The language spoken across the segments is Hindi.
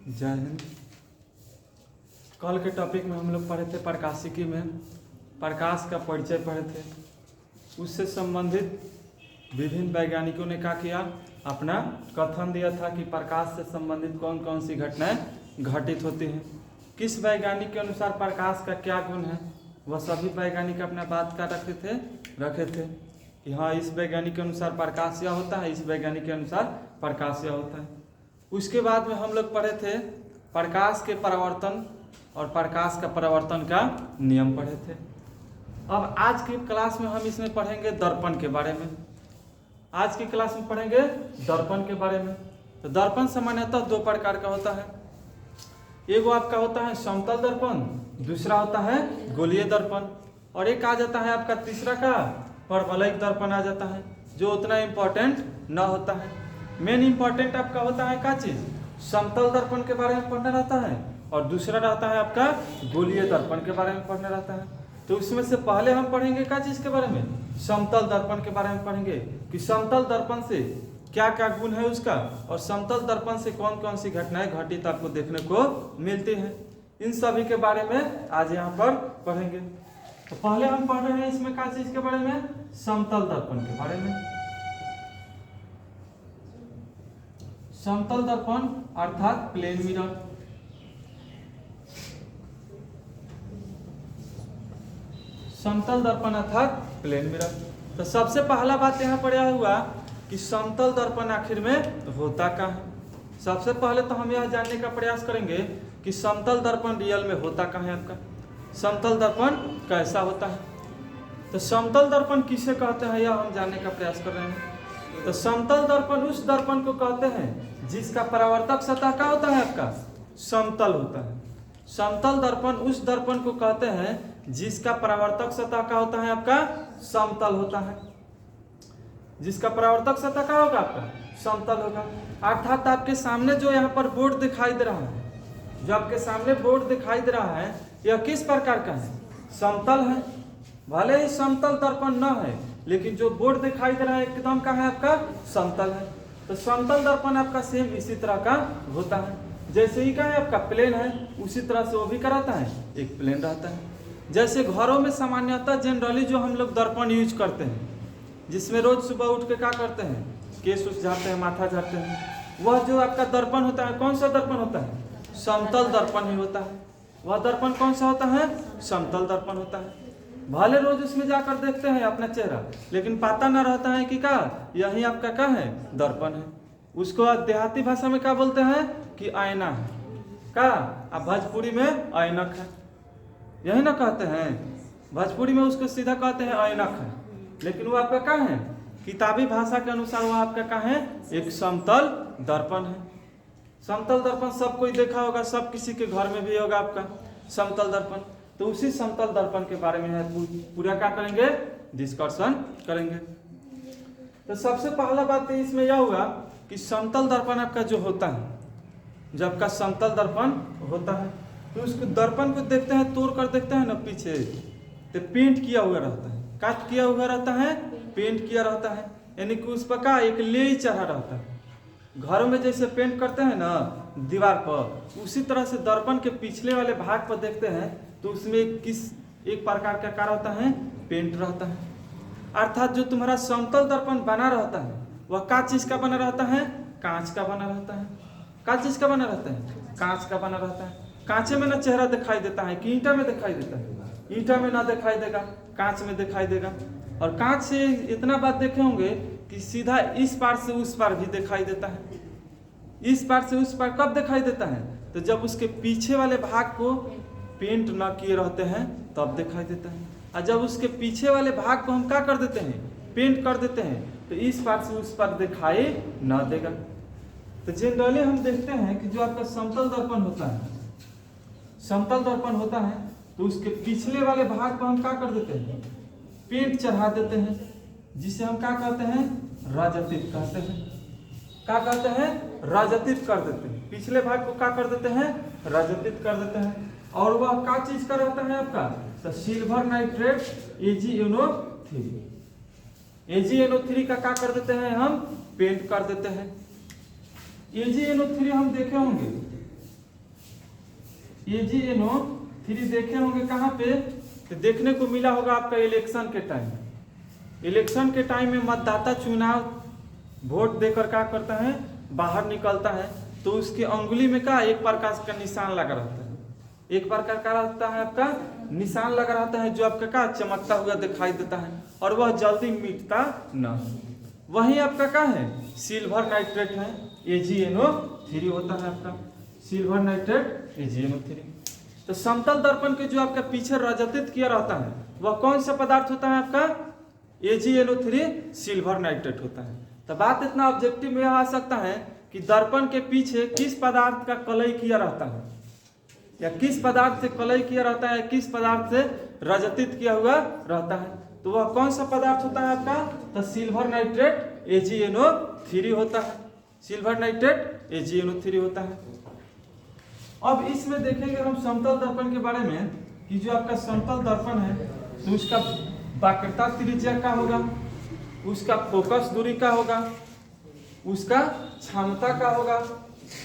जय हिंद। कल के टॉपिक में हम लोग पढ़े थे प्रकाशिकी में प्रकाश का परिचय पढ़े थे। उससे संबंधित विभिन्न वैज्ञानिकों ने क्या किया, अपना कथन दिया था कि प्रकाश से संबंधित कौन कौन सी घटनाएं घटित होती हैं। किस वैज्ञानिक के अनुसार प्रकाश का क्या गुण है, वह सभी वैज्ञानिक अपना बात का रखे थे कि हाँ, इस वैज्ञानिक के अनुसार प्रकाश यह होता है, इस वैज्ञानिक के अनुसार प्रकाश यह होता है। उसके बाद में हम लोग पढ़े थे प्रकाश के परावर्तन और प्रकाश का परावर्तन का नियम पढ़े थे। अब आज की क्लास में हम इसमें पढ़ेंगे दर्पण के बारे में। आज की क्लास में पढ़ेंगे दर्पण के बारे में। तो दर्पण सामान्यतः दो प्रकार का होता है। एक आपका होता है समतल दर्पण, दूसरा होता है गोलीय दर्पण, और एक आ जाता है आपका तीसरा का परवलयिक दर्पण आ जाता है, जो उतना इम्पोर्टेंट न होता है। मेन इम्पोर्टेंट आपका होता है क्या चीज, समतल दर्पण के बारे में पढ़ना रहता है, और दूसरा रहता है आपका गोलीय दर्पण के बारे में पढ़ना रहता है। तो उसमें से पहले हम पढ़ेंगे क्या चीज के बारे में, समतल दर्पण के बारे में पढ़ेंगे कि समतल दर्पण से क्या क्या गुण है उसका, और समतल दर्पण से कौन कौन सी घटनाएं घटित आपको देखने को मिलती हैं। इन सभी के बारे में आज यहाँ पर पढ़ेंगे। तो पहले हम पढ़ रहे हैं इसमें क्या चीज के बारे में, समतल दर्पण के बारे में। समतल दर्पण अर्थात प्लेन मिरर। समतल दर्पण अर्थात प्लेन मिरर। तो सबसे पहला बात यहाँ पर यह हुआ कि समतल दर्पण आखिर में होता क्या है। सबसे पहले तो हम यह जानने का प्रयास करेंगे कि समतल दर्पण रियल में होता क्या है आपका, समतल दर्पण कैसा होता है। तो समतल दर्पण किसे कहते हैं यह हम जानने का प्रयास कर रहे हैं। तो समतल दर्पण उस दर्पण को कहते हैं जिसका परावर्तक सतह क्या होता है आपका, समतल होता है। समतल दर्पण उस दर्पण को कहते हैं जिसका परावर्तक सतह क्या होता है आपका, समतल होता है। जिसका परावर्तक सतह क्या होगा आपका, समतल होगा। अर्थात आपके सामने जो यहाँ पर बोर्ड दिखाई दे रहा है, जो आपके सामने बोर्ड दिखाई दे रहा है, यह किस प्रकार का है, समतल है। भले ही समतल दर्पण न है, लेकिन जो बोर्ड दिखाई दे रहा है एकदम का है आपका, समतल है। तो समतल दर्पण आपका सेम इसी तरह का होता है। जैसे ही का है आपका प्लेन है, उसी तरह से वो भी कराता है, एक प्लेन रहता है। जैसे घरों में सामान्यतः जनरली जो हम लोग दर्पण यूज करते हैं, जिसमें रोज सुबह उठ के क्या करते हैं, केस उस झाड़ते हैं, माथा झाड़ते हैं, वह जो आपका दर्पण होता है, कौन सा दर्पण होता है, समतल दर्पण ही होता है। वह दर्पण कौन सा होता है, समतल दर्पण होता है। भले रोज उसमें जाकर देखते हैं अपना चेहरा, लेकिन पता न रहता है कि क्या यही आपका क्या है, दर्पण है। उसको देहाती भाषा में क्या बोलते हैं कि आईना है, क्या अब भोजपुरी में ऐनक है, यही ना कहते हैं। भोजपुरी में उसको सीधा कहते हैं ऐनक है, लेकिन वो आपका क्या है, किताबी भाषा के अनुसार वो आपका क्या है, एक समतल दर्पण है। समतल दर्पण सब कोई देखा होगा, सब किसी के घर में भी होगा आपका समतल दर्पण। तो उसी समतल दर्पण के बारे में पूरा क्या करेंगे, डिस्कशन करेंगे। तो सबसे पहला बात इसमें यह हुआ कि समतल दर्पण आपका जो होता है, जब आपका समतल दर्पण होता है, तो उसको दर्पण को देखते हैं, तोड़ कर देखते हैं ना पीछे, तो पेंट किया हुआ रहता है, काट किया हुआ रहता है, पेंट किया रहता है, यानी कि उस पर का एक लेई चढ़ा रहता है। घरों में जैसे पेंट करते हैं ना दीवार पर, उसी तरह से दर्पण के पिछले वाले भाग पर देखते हैं, तो उसमें एक प्रकार का क्या रहता है, पेंट रहता है। अर्थात जो तुम्हारा समतल दर्पण बना रहता है, वह क्या चीज का बना रहता है, कांच का बना रहता है। क्या चीज का बना रहता है, कांच का बना रहता है। कांचे में ना चेहरा दिखाई देता है कि ईंटा में दिखाई देता है, ईंटा में ना दिखाई देगा, कांच में दिखाई देगा। और कांच से इतना बात देखे होंगे कि सीधा इस पार से उस पार भी दिखाई देता है। इस पार से उस पार कब दिखाई देता है, तो जब उसके पीछे वाले भाग को पेंट ना किए रहते हैं तब दिखाई देता है। और जब उसके पीछे वाले भाग को हम क्या कर देते हैं, पेंट कर देते हैं, तो इस पार से उस पार दिखाई ना देगा। तो जनरली हम देखते हैं कि जो आपका समतल दर्पण होता है, समतल दर्पण होता है, तो उसके पिछले वाले भाग को हम क्या कर देते हैं, पेंट चढ़ा देते हैं, जिसे हम क्या कहते हैं, राजतीत कहते हैं। क्या कहते हैं, राजतीत कर देते हैं। पिछले भाग को क्या कर देते हैं, राजतीत कर देते हैं। और वह क्या चीज का रहता है आपका, तो सिल्वर नाइट्रेट AgNO3। AgNO3 का क्या कर देते हैं, हम पेंट कर देते हैं। AgNO3 हम देखे होंगे AgNO3 देखे होंगे कहाँ पे, तो देखने को मिला होगा आपका इलेक्शन के टाइम। इलेक्शन के टाइम में मतदाता चुनाव वोट देकर क्या करता है, बाहर निकलता है, तो उसकी अंगुली में क्या एक प्रकार का निशान लगा रहता है, एक प्रकार का रहता है आपका निशान लगा रहता है, जो आपका क्या चमकता हुआ दिखाई देता है और वह जल्दी मिटता न। वही आपका क्या है, सिल्वर नाइट्रेट है, AgNO3 होता है आपका सिल्वर नाइट्रेट AgNO3। तो समतल दर्पण के जो आपका पीछे रजतित किया रहता है वह कौन सा पदार्थ होता है आपका, AgNO3 सिल्वर नाइट्रेट होता है। तो बात इतना ऑब्जेक्टिव में आ सकता है कि दर्पण के पीछे किस पदार्थ का कलई किया रहता है, या किस पदार्थ से कलई किया रहता है, किस पदार्थ से रजतित किया हुआ रहता है, तो वह कौन सा पदार्थ होता है आपका, तो सिल्वर नाइट्रेट AgNO3 होता है, सिल्वर नाइट्रेट AgNO3 होता है। अब इसमें देखेंगे हम समतल दर्पण के बारे में कि जो आपका समतल दर्पण है तो उसका वक्रता त्रिज्या क्या होगा, उसका फोकस दूरी क्या होगा, उसका क्षमता क्या होगा।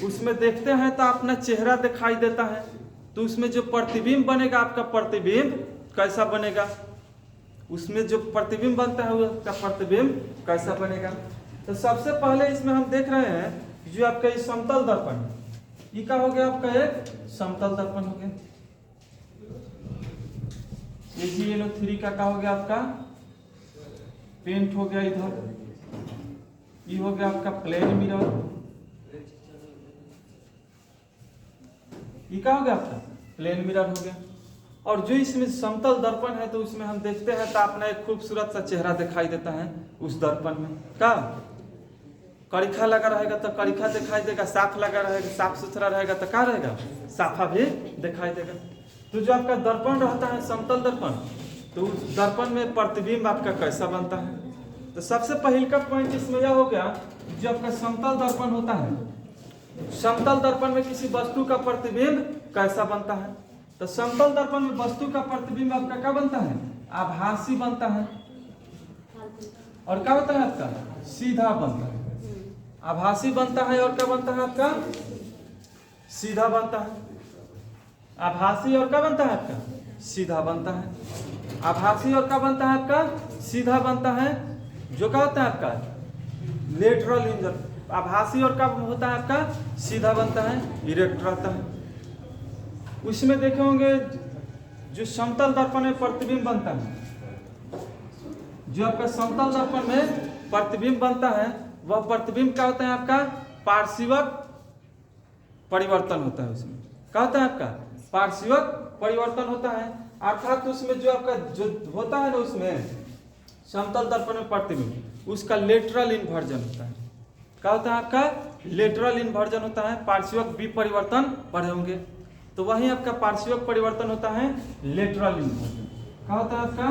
उसमें देखते हैं तो अपना चेहरा दिखाई देता है, तो उसमें जो प्रतिबिंब बनेगा आपका प्रतिबिंब कैसा बनेगा, उसमें जो प्रतिबिंब बनता है उसका प्रतिबिंब कैसा बनेगा। तो सबसे पहले इसमें हम देख रहे हैं जो आपका ये समतल दर्पण है, ये क्या हो गया आपका एक समतल दर्पण हो गया। AgNO3 का क्या हो गया आपका पेंट हो गया, इधर ये हो गया आपका प्लेन मिरर, ये क्या हो गया आपका प्लेन मिरर हो गया। और जो इसमें समतल दर्पण है तो उसमें हम देखते हैं तो अपना एक खूबसूरत सा चेहरा दिखाई देता है उस दर्पण में, क्या करीखा लगा रहेगा तो करीखा दिखाई देगा, साफ लगा रहेगा साफ सुथरा रहेगा तो क्या रहेगा, साफा भी दिखाई देगा। तो जो आपका दर्पण रहता है समतल दर्पण, तो उस दर्पण में प्रतिबिंब आपका कैसा बनता है। तो सबसे पहले का पॉइंट इसमें यह हो गया, जो आपका समतल दर्पण होता है, समतल दर्पण में किसी वस्तु का प्रतिबिंब कैसा बनता है। तो समतल दर्पण में वस्तु का प्रतिबिंब आपका क्या बनता है, आभासी बनता है, और क्या होता है आपका सीधा बनता है, आभासी बनता है और क्या बनता है आपका सीधा बनता है, आभासी और क्या बनता है आपका सीधा बनता है, आभासी और क्या बनता है आपका सीधा बनता है, जो क्या होता है आपका लेटरल इंजन, आभासी और क्या होता है आपका सीधा बनता है, इरेक्ट रहता है। उसमें देखे होंगे जो समतल दर्पण में प्रतिबिंब बनता है, जो आपका समतल दर्पण में प्रतिबिंब बनता है वह प्रतिबिंब क्या होता है आपका पार्श्विक परिवर्तन होता है, उसमें क्या होता है आपका पार्श्विक परिवर्तन होता है, अर्थात उसमें जो आपका जो होता है ना उसमें समतल दर्पण में प्रतिबिंब उसका लेटरल इन्वर्जन होता है, क्या होता है आपका लेटरल इन्वर्जन होता है, पार्श्विक विपरिवर्तन पढ़े होंगे, तो वहीं आपका पार्श्विक परिवर्तन होता है लेटरल इन्वर्जन, क्या होता है आपका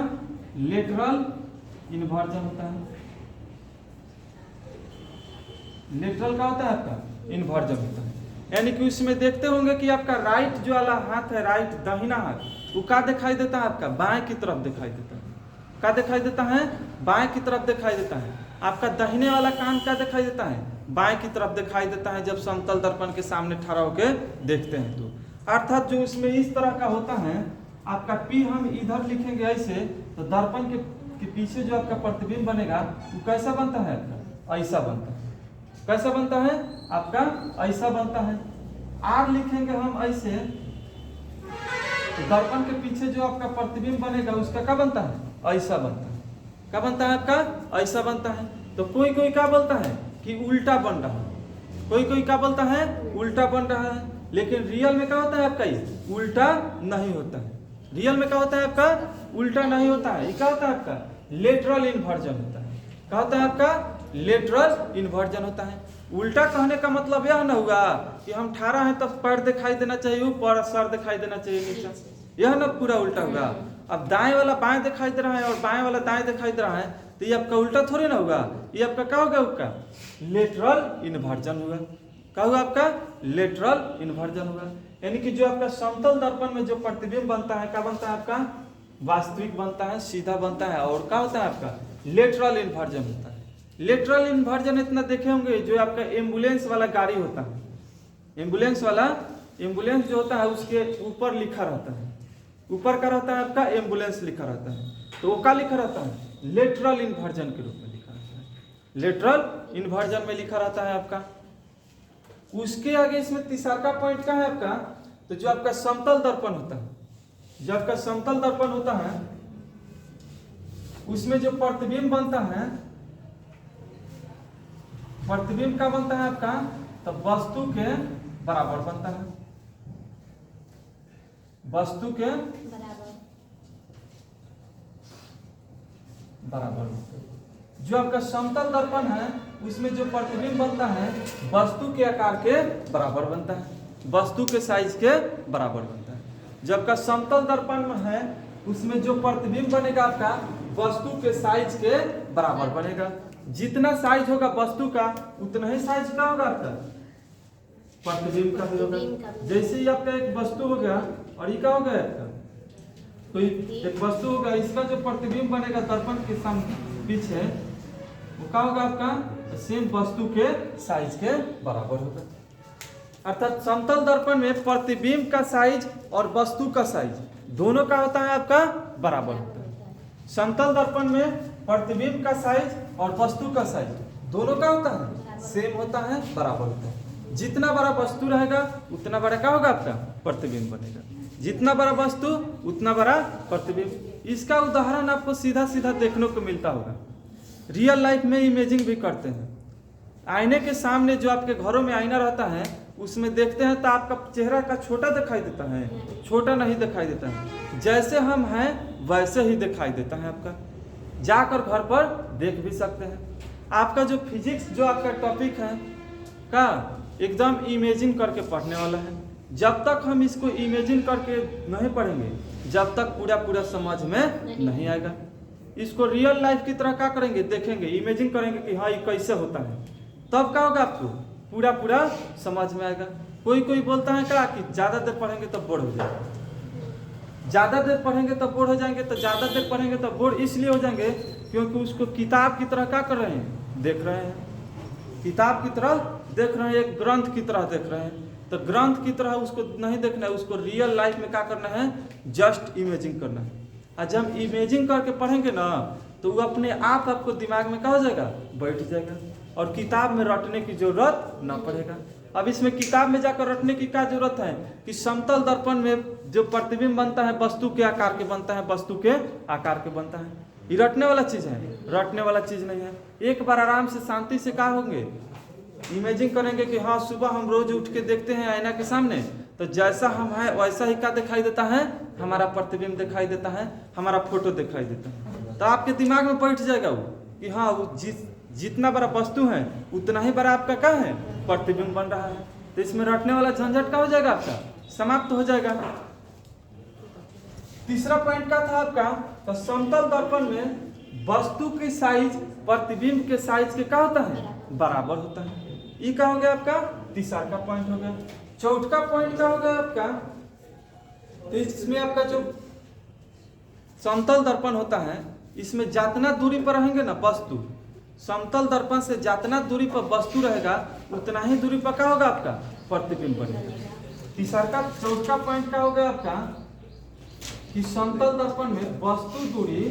लेटरल इन्वर्जन होता है, लेटरल का होता है आपका इन्वर्जन होता है। यानी कि उसमें देखते होंगे कि आपका राइट जो वाला हाथ है, राइट दाहिना हाथ, वो क्या दिखाई देता है आपका बाएं की तरफ दिखाई देता है, क्या दिखाई देता है बाएं की तरफ दिखाई देता है। आपका दाहिने वाला कान क्या दिखाई देता है बाएं की तरफ दिखाई देता है, जब समतल दर्पण के सामने खड़ा होकर देखते हैं तो, अर्थात जो उसमें इस तरह का होता है आपका पी हम इधर लिखेंगे ऐसे, तो दर्पण के पीछे जो आपका प्रतिबिंब बनेगा वो कैसा बनता है आपका ऐसा बनता है, कैसा बनता है आपका ऐसा बनता है। आर लिखेंगे हम ऐसे, तो दर्पण के पीछे जो आपका प्रतिबिंब बनेगा उसका क्या बनता है ऐसा बनता है, क्या बनता है आपका ऐसा बनता है। तो कोई कोई क्या बोलता है कि उल्टा बन रहा है, कोई कोई क्या बोलता है उल्टा बन रहा है, लेकिन रियल में क्या होता है आपका ये उल्टा नहीं होता है, रियल में क्या होता है आपका उल्टा नहीं होता है, ये क्या होता है आपका लेटरल इन्वर्जन होता है, क्या होता है आपका लेटरल इन्वर्जन होता है। उल्टा कहने का मतलब यह ना हुआ कि हम ठाड़ा हैं तो पैर दिखाई देना चाहिए ऊपर, सर दिखाई देना चाहिए नीचे, यह ना पूरा उल्टा होगा। अब दाएं वाला बाएं दिखाई दे रहा है और बाएं वाला दाएं दिखाई दे रहा है, तो ये आपका उल्टा थोड़ी ना होगा, ये आपका क्या होगा आपका लेटरल इन्वर्जन होगा, क्या होगा आपका लेटरल इन्वर्जन होगा। यानी कि जो आपका समतल दर्पण में जो प्रतिबिंब बनता है क्या बनता है आपका वास्तविक बनता है, सीधा बनता है, और क्या होता है आपका लेटरल इन्वर्जन होता है। लेटरल इन्वर्जन इतना देखे होंगे जो आपका एम्बुलेंस वाला गाड़ी होता है, एम्बुलेंस वाला एम्बुलेंस जो होता है उसके ऊपर लिखा रहता है, ऊपर का रहता है आपका एम्बुलेंस लिखा रहता है, तो वो क्या लिखा रहता है, लेटरल इन्वर्जन के रूप में लिखा रहता है, लेटरल इन्वर्जन में लिखा रहता है आपका। उसके आगे इसमें तीसरा का पॉइंट क्या है आपका, तो जो आपका समतल दर्पण होता है, जो आपका समतल दर्पण होता है उसमें जो प्रतिबिंब बनता है, प्रतिबिंब का बनता है आपका, तो वस्तु के बराबर बनता है, वस्तु के बराबर। जो आपका समतल दर्पण है उसमें जो प्रतिबिंब बनता है वस्तु के आकार के बराबर बनता है, वस्तु के साइज के बराबर बनता है। जब का समतल दर्पण में है उसमें जो प्रतिबिंब बनेगा आपका वस्तु के साइज के बराबर बनेगा। जितना साइज होगा वस्तु का उतना ही साइज का होगा आपका प्रतिबिंब का भी होगा। जैसे ही आपका एक वस्तु हो गया और ये क्या हो गया आपका, तो एक वस्तु होगा, इसका जो प्रतिबिंब बनेगा दर्पण के पीछे वो क्या होगा आपका, सेम वस्तु के साइज के बराबर होगा। अर्थात समतल दर्पण में प्रतिबिंब का साइज और वस्तु का साइज दोनों का होता है आपका बराबर होता है। समतल दर्पण में प्रतिबिंब का साइज और वस्तु का साइज दोनों का होता है सेम होता है, बराबर होता है। जितना बड़ा वस्तु रहेगा उतना बड़ा क्या होगा आपका प्रतिबिंब बनेगा, जितना बड़ा वस्तु उतना बड़ा प्रतिबिंब। इसका उदाहरण आपको सीधा सीधा देखने को मिलता होगा, रियल लाइफ में इमेजिंग भी करते हैं। आईने के सामने जो आपके घरों में आईना रहता है उसमें देखते हैं तो आपका चेहरा का छोटा दिखाई देता है, छोटा नहीं दिखाई देता है, जैसे हम हैं वैसे ही दिखाई देता है आपका। जाकर घर पर देख भी सकते हैं। आपका जो फिजिक्स जो आपका टॉपिक है का एकदम इमेजिन करके पढ़ने वाला है। जब तक हम इसको इमेजिन करके नहीं पढ़ेंगे जब तक पूरा पूरा समझ में नहीं आएगा। इसको रियल लाइफ की तरह क्या करेंगे, देखेंगे, इमेजिन करेंगे कि हाँ ये कैसे होता है, तब क्या होगा आपको पूरा पूरा समझ में आएगा। कोई कोई बोलता है क्या कि ज़्यादा देर पढ़ेंगे तब बोर हो जाएगा, ज़्यादा देर पढ़ेंगे तब बोर हो जाएंगे। तो ज़्यादा देर पढ़ेंगे तब बोर इसलिए हो जाएंगे क्योंकि उसको किताब की तरह क्या कर रहे हैं, देख रहे हैं, किताब की तरह देख रहे हैं, एक ग्रंथ की तरह देख रहे हैं। तो ग्रंथ की तरह उसको नहीं देखना है, उसको रियल लाइफ में क्या करना है, जस्ट इमेजिंग करना है। और जब इमेजिंग करके पढ़ेंगे ना तो वो अपने आप आपको दिमाग में क्या हो जाएगा, बैठ जाएगा और किताब में रटने की जरूरत ना पड़ेगा। अब इसमें किताब में जाकर रटने की क्या जरूरत है कि समतल दर्पण में जो प्रतिबिंब बनता है वस्तु के आकार के बनता है, वस्तु के आकार के बनता है। ये रटने वाला चीज है, रटने वाला चीज नहीं है। एक बार आराम से शांति से क्या होंगे, इमेजिन करेंगे कि हाँ सुबह हम रोज उठ के देखते हैं आईना के सामने, तो जैसा हम हैं वैसा ही क्या दिखाई देता है, हमारा प्रतिबिंब दिखाई देता है, हमारा फोटो दिखाई देता है। तो आपके दिमाग में बैठ जाएगा वो कि हाँ वो जितना बड़ा वस्तु है उतना ही बड़ा आपका क्या है, प्रतिबिंब बन रहा है। तो इसमें रटने वाला झंझट का हो जाएगा, आपका समाप्त हो जाएगा। तीसरा पॉइंट क्या था आपका, तो समतल दर्पण में वस्तु की साइज प्रतिबिंब के साइज के क्या होता है, बराबर होता है। ये क्या हो गया आपका, तीसरा का पॉइंट हो गया। चौथा पॉइंट क्या हो गया आपका, तो इसमें आपका जो समतल दर्पण होता है इसमें जितना दूरी पर रहेंगे ना वस्तु, समतल दर्पण से जितना दूरी पर वस्तु रहेगा उतना ही दूरी पर क्या होगा आपका प्रतिबिंब बनेगा। तीसरा का चौथा पॉइंट क्या हो गया आपका कि समतल दर्पण में वस्तु दूरी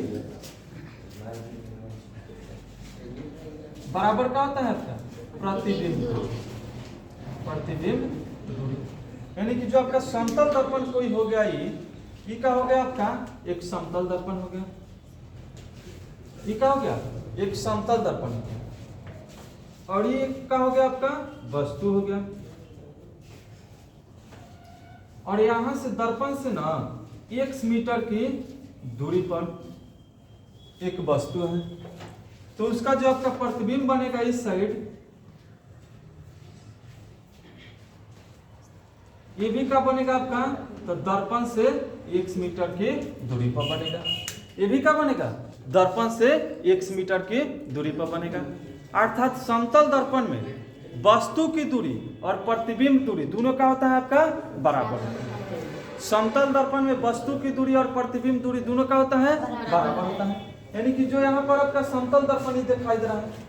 बराबर क्या होता है आपका प्रतिबिंब दूरी, प्रतिबिंब दूरी। यानी कि जो आपका समतल दर्पण कोई हो गया, ये क्या हो गया आपका, एक समतल दर्पण हो गया। ये क्या हो गया, एक समतल दर्पण हो गया। और ये क्या हो गया आपका, वस्तु हो गया। और यहां से दर्पण से ना 1 मीटर की दूरी पर एक वस्तु है, तो उसका जो आपका प्रतिबिंब बनेगा इस साइड, ये भी क्या बनेगा आपका, तो दर्पण से 1 मीटर की दूरी पर बनेगा। ये भी क्या बनेगा, दर्पण से 1 मीटर की दूरी पर बनेगा। अर्थात समतल दर्पण में वस्तु की दूरी और प्रतिबिंब दूरी दोनों का होता है आपका बराबर। समतल दर्पण में वस्तु की दूरी और प्रतिबिंब दूरी दोनों का होता है बराबर होता है। यानी कि जो यहाँ पर आपका समतल दर्पण ही दिखाई दे रहा है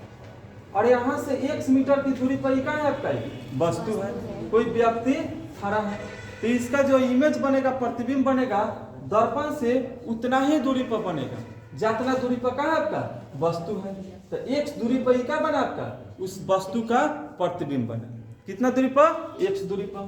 और यहाँ से 1 मीटर की दूरी पर क्या है आपका वस्तु है। कोई व्यक्ति खड़ा है, तो इसका जो इमेज बनेगा, प्रतिबिंब बनेगा दर्पण से उतना ही दूरी पर बनेगा जितना दूरी पर का आपका वस्तु है। तो x दूरी पर ही क्या बना आपका उस वस्तु का प्रतिबिंब बना। कितना दूरी पर? x दूरी पर।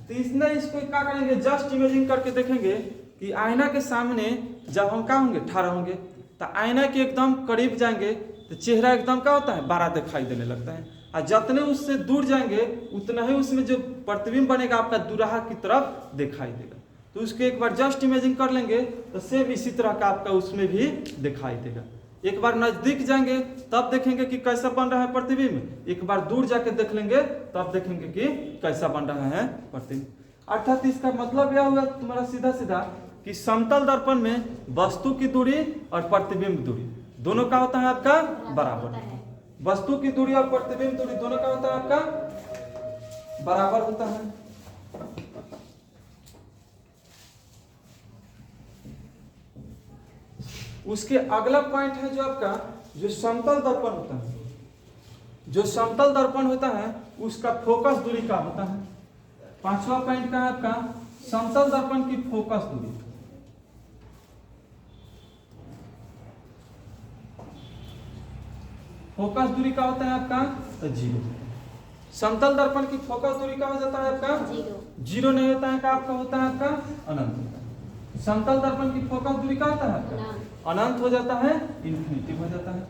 तो इसने इसको क्या करेंगे, जस्ट इमेजिंग करके देखेंगे कि आईना के सामने जब हम क्या होंगे, ठहरा होंगे, तो आईना के एकदम करीब जाएंगे तो चेहरा एकदम क्या होता है, बड़ा दिखाई देने लगता है, और जितने उससे दूर जाएंगे उतना ही उसमें जो प्रतिबिंब बनेगा आपका दुराहा की तरफ दिखाई देगा। तो उसको एक बार जस्ट इमेजिंग कर लेंगे तो सेम इसी तरह का आपका उसमें भी दिखाई देगा। एक बार नजदीक जाएंगे तब देखेंगे कि कैसा बन रहा है प्रतिबिंब, एक बार दूर जाके देख लेंगे तब देखेंगे कि कैसा बन रहा है प्रतिबिंब। अर्थात इसका मतलब यह हुआ तुम्हारा सीधा सीधा कि समतल दर्पण में वस्तु की दूरी और प्रतिबिंब दूरी दोनों का होता है आपका बराबर। वस्तु की दूरी और प्रतिबिंब दूरी दोनों का होता है आपका बराबर होता है। उसके अगला पॉइंट है जो आपका जो समतल दर्पण होता है, जो समतल दर्पण होता है उसका फोकस दूरी का होता है। पांचवा पॉइंट का है आपका समतल दर्पण की फोकस दूरी। फोकस दूरी का होता है आपका तो 0। समतल दर्पण की फोकस दूरी का हो जाता है आपका 0 नहीं होता है, का आपका होता है आपका अनंत होता है। समतल दर्पण की फोकस दूरी का होता है आपका अनंत हो जाता है, इन्फिनिटी हो जाता है।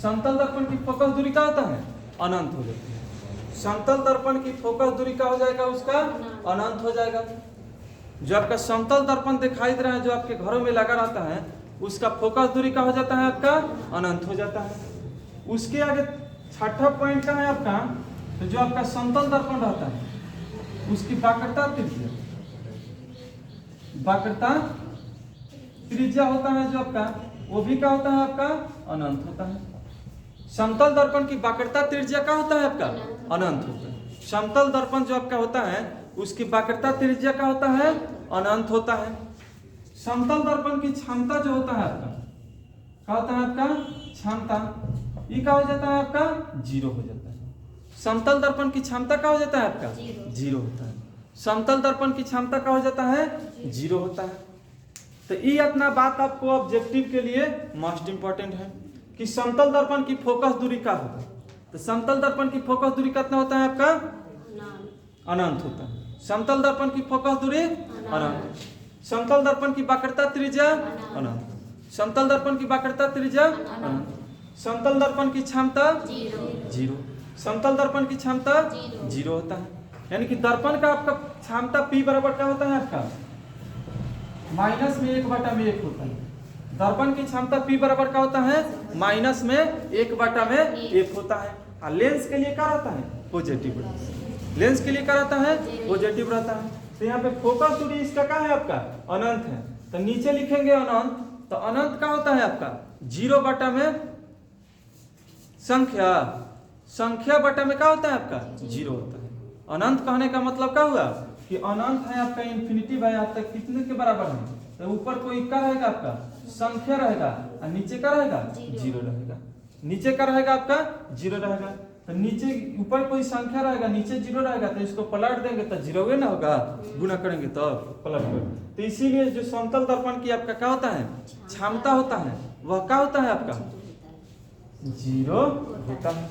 समतल दर्पण की फोकस दूरी का होता है अनंत हो जाता है। समतल दर्पण की फोकस दूरी का हो जाएगा उसका अनंत हो जाएगा। जो आपका समतल दर्पण दिखाई दे रहा है जो आपके घरों में लगा रहता है उसका फोकस दूरी का हो जाता है आपका अनंत हो जाता है। उसके आगे छठा पॉइंट का है आपका तो जो आपका समतल दर्पण रहता है उसकी वक्रता त्रिज्या, वक्रता त्रिज्या होता है जो आपका वो भी क्या होता है आपका अनंत होता है। समतल दर्पण की वक्रता त्रिज्या का होता है आपका अनंत होता है। समतल दर्पण जो आपका होता है उसकी वक्रता त्रिज्या का होता है अनंत होता है। समतल दर्पण की क्षमता जो होता है आपका क्या होता है आपका क्षमता, ये क्या हो जाता है आपका 0 हो जाता है। समतल दर्पण की क्षमता क्या हो जाता है आपका 0 होता है। समतल दर्पण की क्षमता क्या हो जाता है 0 होता है। तो ये अपना बात आपको ऑब्जेक्टिव के लिए मोस्ट इंपॉर्टेंट है कि समतल दर्पण की फोकस दूरी क्या होता है। तो समतल दर्पण की फोकस दूरी कितना होता है आपका अनंत होता है। समतल दर्पण की फोकस दूरी अनंत। समतल दर्पण की वक्रता त्रिज्या अनंत। समतल दर्पण की वक्रता त्रिज्या अनंत। समतल दर्पण की क्षमता 0। समतल दर्पण की क्षमता 0 होता है। यानी कि दर्पण का आपका क्षमता P बराबर क्या होता है आपका माइनस में 1/1 होता है। दर्पण की क्षमता P बराबर क्या होता है माइनस में 1/1 होता है। और लेंस के लिए क्या रहता है पॉजिटिव रहता है। लेंस के लिए क्या रहता है पॉजिटिव रहता है। तो यहाँ पे फोकस दूरी इसका क्या है आपका अनंत है। तो नीचे लिखेंगे अनंत, तो अनंत क्या होता है आपका 0 बटा में संख्या, संख्या बटा में क्या होता है आपका 0 होता है। अनंत कहने का मतलब क्या हुआ कि अनंत है आपका इन्फिनिटी बाय आप तक कितने के बराबर है। तो ऊपर कोई क्या रहेगा आपका संख्या रहेगा और नीचे क्या रहेगा 0 रहेगा। नीचे क्या रहेगा आपका 0 रहेगा। तो नीचे ऊपर कोई संख्या रहेगा नीचे 0 रहेगा, तो इसको पलट देंगे तो 0 ना होगा, गुना करेंगे तो पलट कर। तो इसीलिए जो समतल दर्पण की आपका क्या होता है क्षमता होता है वह क्या होता है आपका 0 होता है।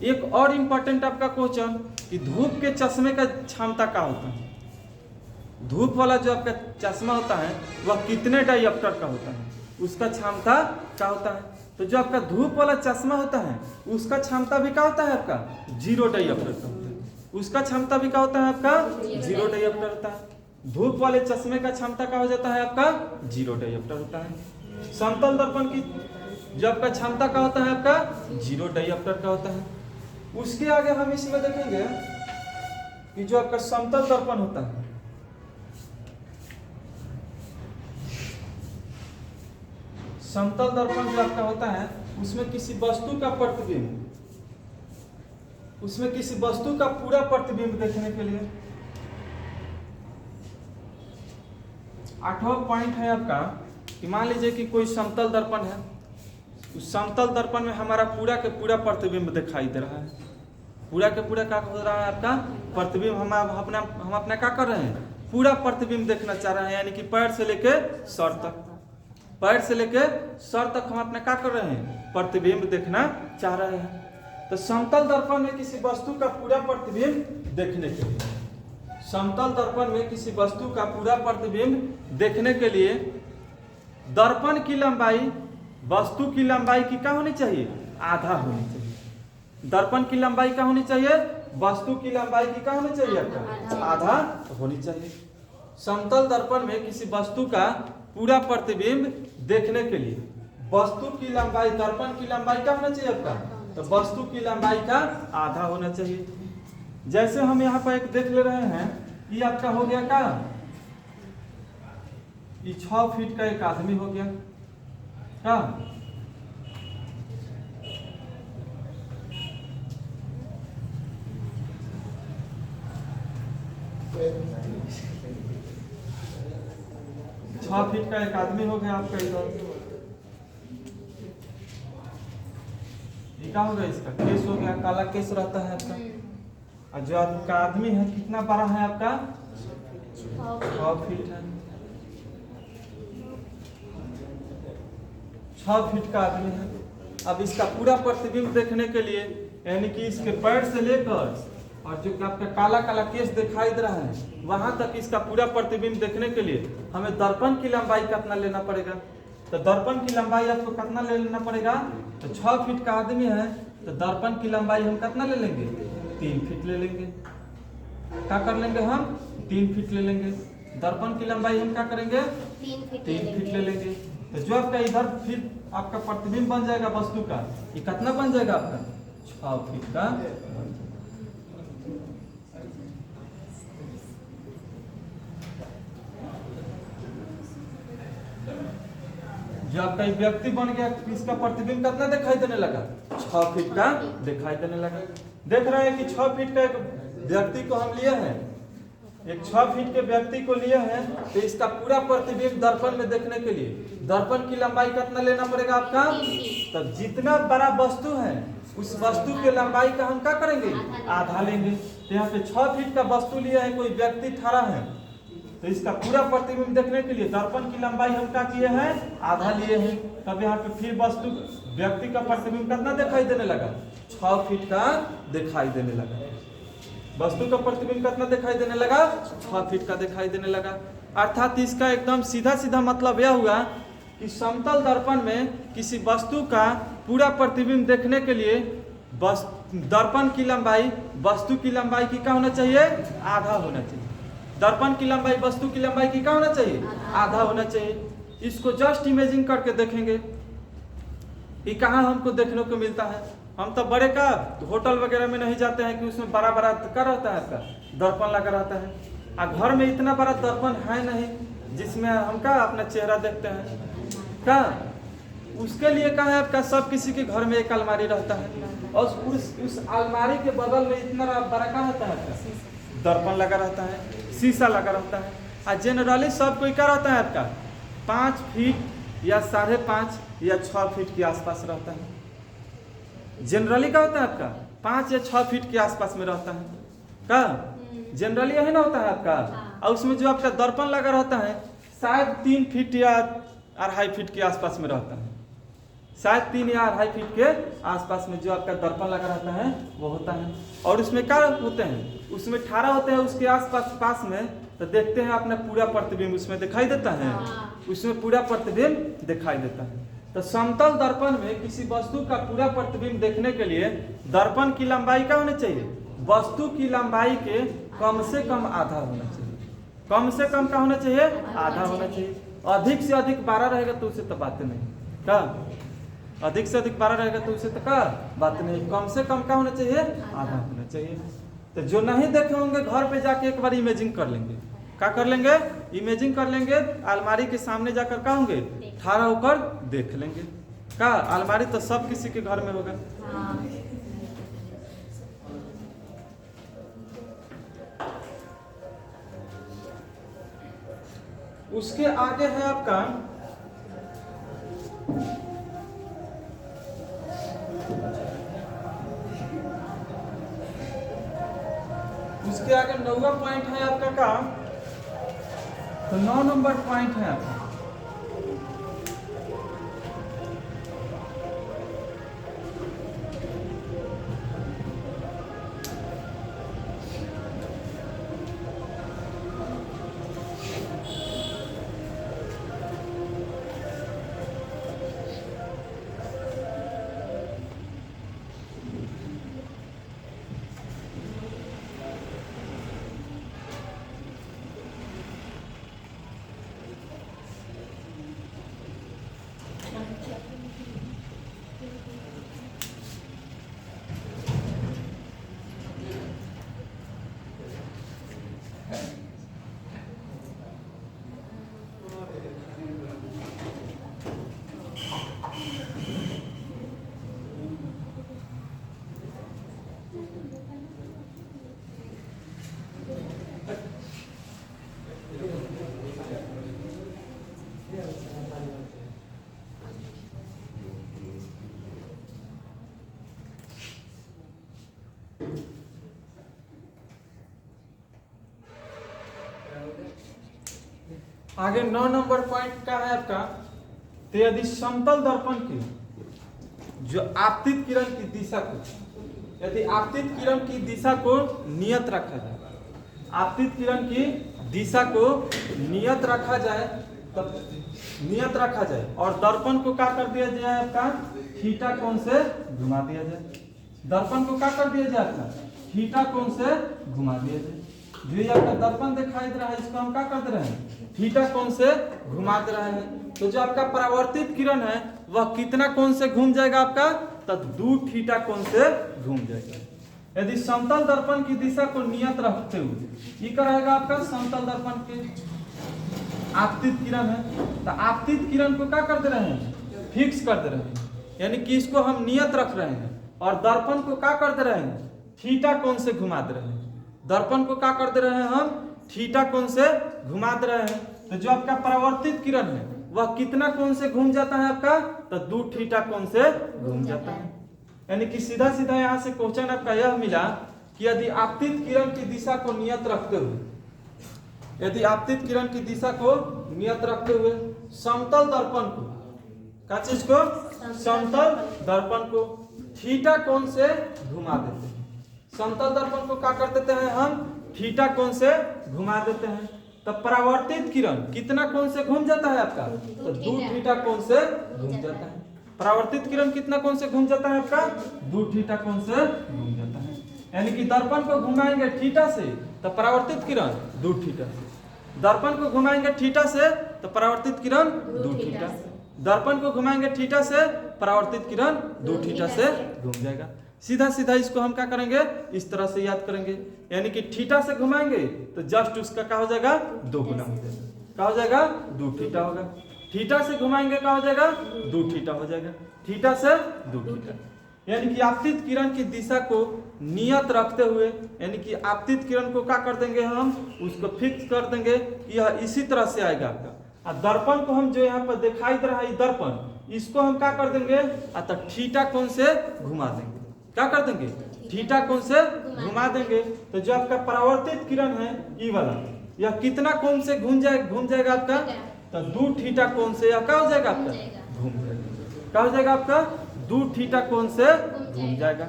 एक और इंपॉर्टेंट आपका क्वेश्चन कि धूप के चश्मे का क्षमता क्या होता है। धूप वाला जो आपका चश्मा होता है वह कितने डायप्टर का होता है, उसका क्षमता क्या होता है। तो जो आपका धूप वाला चश्मा होता है उसका क्षमता भी क्या होता है आपका 0 डायप्टर का होता है। उसका क्षमता भी क्या होता है आपका 0 डायप्टर होता है। धूप वाले चश्मे का क्षमता क्या हो जाता है आपका 0 डायप्टर होता है। समतल दर्पण की जो आपका क्षमता क्या होता है आपका 0 डायप्टर का होता है। उसके आगे हम इसमें देखेंगे कि जो आपका समतल दर्पण होता है समतल दर्पण जो आपका होता है उसमें किसी वस्तु का प्रतिबिंब, उसमें किसी वस्तु का पूरा प्रतिबिंब देखने के लिए 8वां पॉइंट है आपका कि मान लीजिए कि कोई समतल दर्पण है, उस समतल दर्पण में हमारा पूरा के पूरा प्रतिबिंब दिखाई दे रहा है। पूरा के पूरा क्या हो रहा है आपका प्रतिबिंब। हम अपना क्या कर रहे हैं, पूरा प्रतिबिंब देखना चाह रहे हैं, यानी कि पैर से लेके सर तक, पैर से लेके सर तक हम अपना क्या कर रहे हैं, प्रतिबिंब देखना चाह रहे हैं। तो समतल दर्पण में किसी वस्तु का पूरा प्रतिबिंब देखने के लिए, समतल दर्पण में किसी वस्तु का पूरा प्रतिबिंब देखने के लिए दर्पण की लंबाई वस्तु की लंबाई की क्या होनी चाहिए, आधा होनी चाहिए। दर्पण की लंबाई क्या होनी चाहिए, वस्तु की लंबाई की क्या होनी चाहिए आपका, आधा होनी चाहिए। समतल दर्पण में किसी वस्तु का पूरा प्रतिबिंब देखने के लिए वस्तु की लंबाई, दर्पण की लंबाई क्या होना चाहिए आपका, तो वस्तु की लंबाई का आधा होना चाहिए। जैसे हम यहाँ पर एक देख ले रहे हैं, ये आपका हो गया क्या, ये 6 फीट का एक आदमी हो गया क्या, 6 फीट का एक आदमी हो गया आपका इधर। ये क्या हो गया, इसका केस हो गया, काला केस रहता है आपका। और जो आपका आदमी है कितना बड़ा है आपका, 6 फीट है, 6 फीट का आदमी है। अब इसका पूरा प्रतिबिंब देखने के लिए, यानी कि इसके पैर से लेकर और जो आपका काला काला केस दिखाई दे रहा है वहां तक इसका पूरा प्रतिबिंब देखने के लिए हमें दर्पण की लंबाई कितना लेना पड़ेगा। तो दर्पण की लंबाई आपको कितना ले लेना पड़ेगा, तो 6 फीट का आदमी है तो दर्पण की लंबाई हम कितना ले लेंगे, 3 फीट ले लेंगे। क्या कर लेंगे हम, 3 फीट ले लेंगे। दर्पण की लंबाई हम क्या करेंगे, 3 फीट ले लेंगे। तो जो आपका इधर फिर आपका प्रतिबिंब बन जाएगा वस्तु का, ये कितना बन जाएगा आपका, 6 फीट का। जो आपका व्यक्ति बन गया, इसका प्रतिबिंब कितना दिखाई देने लगा, 6 फीट का दिखाई देने लगा। देख रहे हैं कि 6 फीट का एक व्यक्ति को हम लिए हैं, एक 6 फीट के व्यक्ति को लिए हैं, तो इसका पूरा प्रतिबिंब दर्पण में देखने के लिए दर्पण की लंबाई कितना लेना पड़ेगा आपका, तो जितना बड़ा वस्तु है उस वस्तु के लंबाई का हम क्या करेंगे, आधा लेंगे। तो यहाँ पे 6 फीट का वस्तु लिया है, कोई व्यक्ति खड़ा है, तो इसका पूरा प्रतिबिंब देखने के लिए दर्पण की लंबाई हम क्या किए हैं, आधा लिए हैं। तब यहाँ पे फिर वस्तु व्यक्ति का प्रतिबिंब कितना दिखाई देने लगा, 6 फीट का दिखाई देने लगा। वस्तु का प्रतिबिंब कितना दिखाई देने लगा, 6 फीट का दिखाई देने लगा। अर्थात इसका एकदम सीधा सीधा मतलब यह हुआ कि समतल दर्पण में किसी वस्तु का पूरा प्रतिबिंब देखने के लिए दर्पण की लंबाई वस्तु की लंबाई की क्या होना चाहिए, आधा होना चाहिए। दर्पण की लंबाई वस्तु की लंबाई की क्या होना चाहिए, आधा होना चाहिए। इसको जस्ट इमेजिंग करके देखेंगे कि कहाँ हमको देखने को मिलता है। हम तो बड़े का होटल वगैरह में नहीं जाते हैं कि उसमें बड़ा बड़ा क्या रहता है आपका, दर्पण लगा रहता है। और घर में इतना बड़ा दर्पण है नहीं जिसमें हम क्या अपना चेहरा देखते हैं क्या। उसके लिए क्या है आपका, सब किसी के घर में एक अलमारी रहता है और उस अलमारी के बगल में इतना बड़ा क्या रहता है आपका, दर्पण लगा रहता है, शीशा लगा रहता है। और जनरली सब कोई क्या रहता है आपका, 5 फीट या 5.5 या 6 फीट के आसपास रहता है। जनरली क्या होता है आपका, 5 या 6 फीट के आसपास में रहता है क्या, जनरली यही ना होता है आपका। और उसमें जो आपका दर्पण लगा रहता है शायद 3 फीट या 2.5 फीट के आसपास में रहता है, शायद 3 या 2.5 फीट के आसपास में जो आपका दर्पण लगा रहता है वो होता है। और उसमें क्या होते हैं, उसमें ठहरा होते हैं उसके आसपास पास में, तो देखते हैं अपना पूरा प्रतिबिंब उसमें दिखाई देता है, उसमें पूरा प्रतिबिंब दिखाई देता है। तो समतल दर्पण में किसी वस्तु का पूरा प्रतिबिंब देखने के लिए दर्पण की लंबाई क्या होनी चाहिए, वस्तु की लंबाई के कम से कम आधा होना चाहिए। कम से कम क्या होना चाहिए, आधा होना चाहिए। अधिक से अधिक 12 रहेगा तो उससे तो बात नहीं क्या, अधिक से अधिक 12 रहेगा तो उससे तो क्या बात नहीं। कम से कम क्या होना चाहिए, आधा होना चाहिए। तो जो नहीं देखे होंगे घर पे जाके एक बार इमेजिंग कर लेंगे। क्या कर लेंगे, इमेजिंग कर लेंगे। अलमारी के सामने जाकर क्या होंगे, ठहरा होकर देख लेंगे। क्या अलमारी तो सब किसी के घर में होगा। उसके आगे है आपका 9वां पॉइंट है आपका का, तो 9 नंबर पॉइंट है आपका आगे 9 नंबर पॉइंट का है आपका, तो यदि समतल दर्पण की जो आपतित किरण की दिशा को, यदि आपतित किरण की दिशा को नियत रखा जाए, आपतित किरण की दिशा को नियत रखा जाए, तब नियत रखा जाए और दर्पण को क्या कर दिया जाए आपका, थीटा कोण से घुमा दिया जाए। दर्पण को क्या कर दिया जाए आपका, थीटा कोण से घुमा दिया जाए। जो ये आपका दर्पण दिखाई दे रहा है, इसको हम क्या कर दे रहे हैं, थीटा कोण से घुमा दे रहे हैं। तो जो आपका परावर्तित किरण है वह कितना कोण से घूम जाएगा आपका, तब 2 थीटा कोण से घूम जाएगा। यदि समतल दर्पण की दिशा को नियत रखते हुए ये रहेगा आपका समतल दर्पण के आपतित किरण है, तो आपतित किरण को क्या कर दे रहे हैं, फिक्स कर दे रहे हैं, यानी कि इसको हम नियत रख रहे हैं और दर्पण को क्या कर दे रहे हैं, थीटा कोण से घुमा दे रहे हैं। दर्पण को क्या कर दे रहे हैं हम, थीटा कोण से घुमा दे रहे हैं। तो जो आपका परावर्तित किरण है वह कितना कोण से घूम जाता है आपका, तो 2 थीटा कोण से घूम जाता है। यानी कि सीधा सीधा यहाँ से क्वेश्चन आपका यह मिला कि यदि आपतित किरण की दिशा को नियत रखते हुए, यदि आपतित किरण की दिशा को नियत रखते हुए समतल दर्पण को, क्या चीज को, समतल दर्पण को थीटा कोण से घुमा देते हैं। समतल दर्पण को क्या कर देते हैं हम, थीटा कोण से घुमा देते हैं। तब परावर्तित किरण कितना कोण से घूम जाता है आपका, तो 2 थीटा कोण से घूम जाता है। परावर्तित किरण कितना कोण से घूम जाता है आपका, 2 थीटा कोण से घूम जाता है। यानी कि दर्पण को घुमाएंगे थीटा से तो परावर्तित किरण 2 थीटा से, दर्पण को घुमाएंगे थीटा से तो परावर्तित किरण 2 थीटा, दर्पण को घुमाएंगे थीटा से परावर्तित किरण 2 थीटा से घूम जाएगा। सीधा सीधा इसको हम क्या करेंगे, इस तरह से याद करेंगे, यानी कि थीटा से घुमाएंगे तो जस्ट उसका क्या हो जाएगा, 2 गुना हो जाएगा। क्या हो जाएगा, 2 थीटा होगा। थीटा से घुमाएंगे क्या हो जाएगा, 2 थीटा हो जाएगा। थीटा से 2 थीटा, यानी कि आपतित किरण की दिशा को नियत रखते हुए, यानी कि आपतित किरण को क्या कर देंगे हम, उसको फिक्स कर देंगे, यह इसी तरह से आएगा आपका। और दर्पण को हम जो यहाँ पर दिखाई दे रहा है दर्पण, इसको हम क्या कर देंगे, अतः थीटा कोण से घुमा देंगे। क्या कर देंगे, थीटा कोण से घुमा देंगे। तो जो आपका परावर्तित किरण है ये वाला, यह कितना कोण से घूम जाएगा आपका, तो 2 थीटा कोण से यह क्या हो जाएगा आपका, घूम जाएगा। क्या हो जाएगा आपका, 2 थीटा कोण से घूम जाएगा।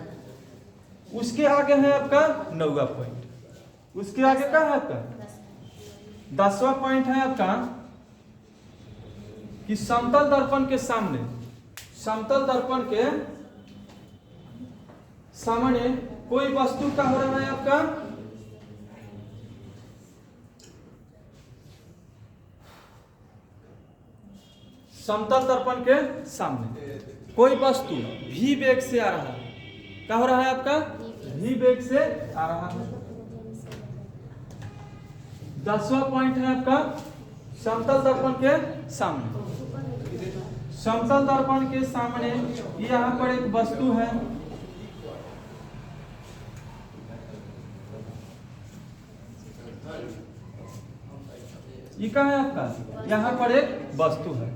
उसके आगे है आपका 9वां पॉइंट। उसके आगे क्या है आपका 10वां पॉइंट है आपका कि समतल दर्पण के सामने, समतल दर्पण के सामने कोई वस्तु का हो रहा है आपका, समतल दर्पण के सामने कोई वस्तु v वेग से आ रहा है। क्या हो रहा है आपका, v वेग से आ रहा है। 10वां पॉइंट है आपका समतल दर्पण के सामने। समतल दर्पण के सामने यहाँ पर एक वस्तु है, ये क्या है आपका, यहाँ पर एक वस्तु है,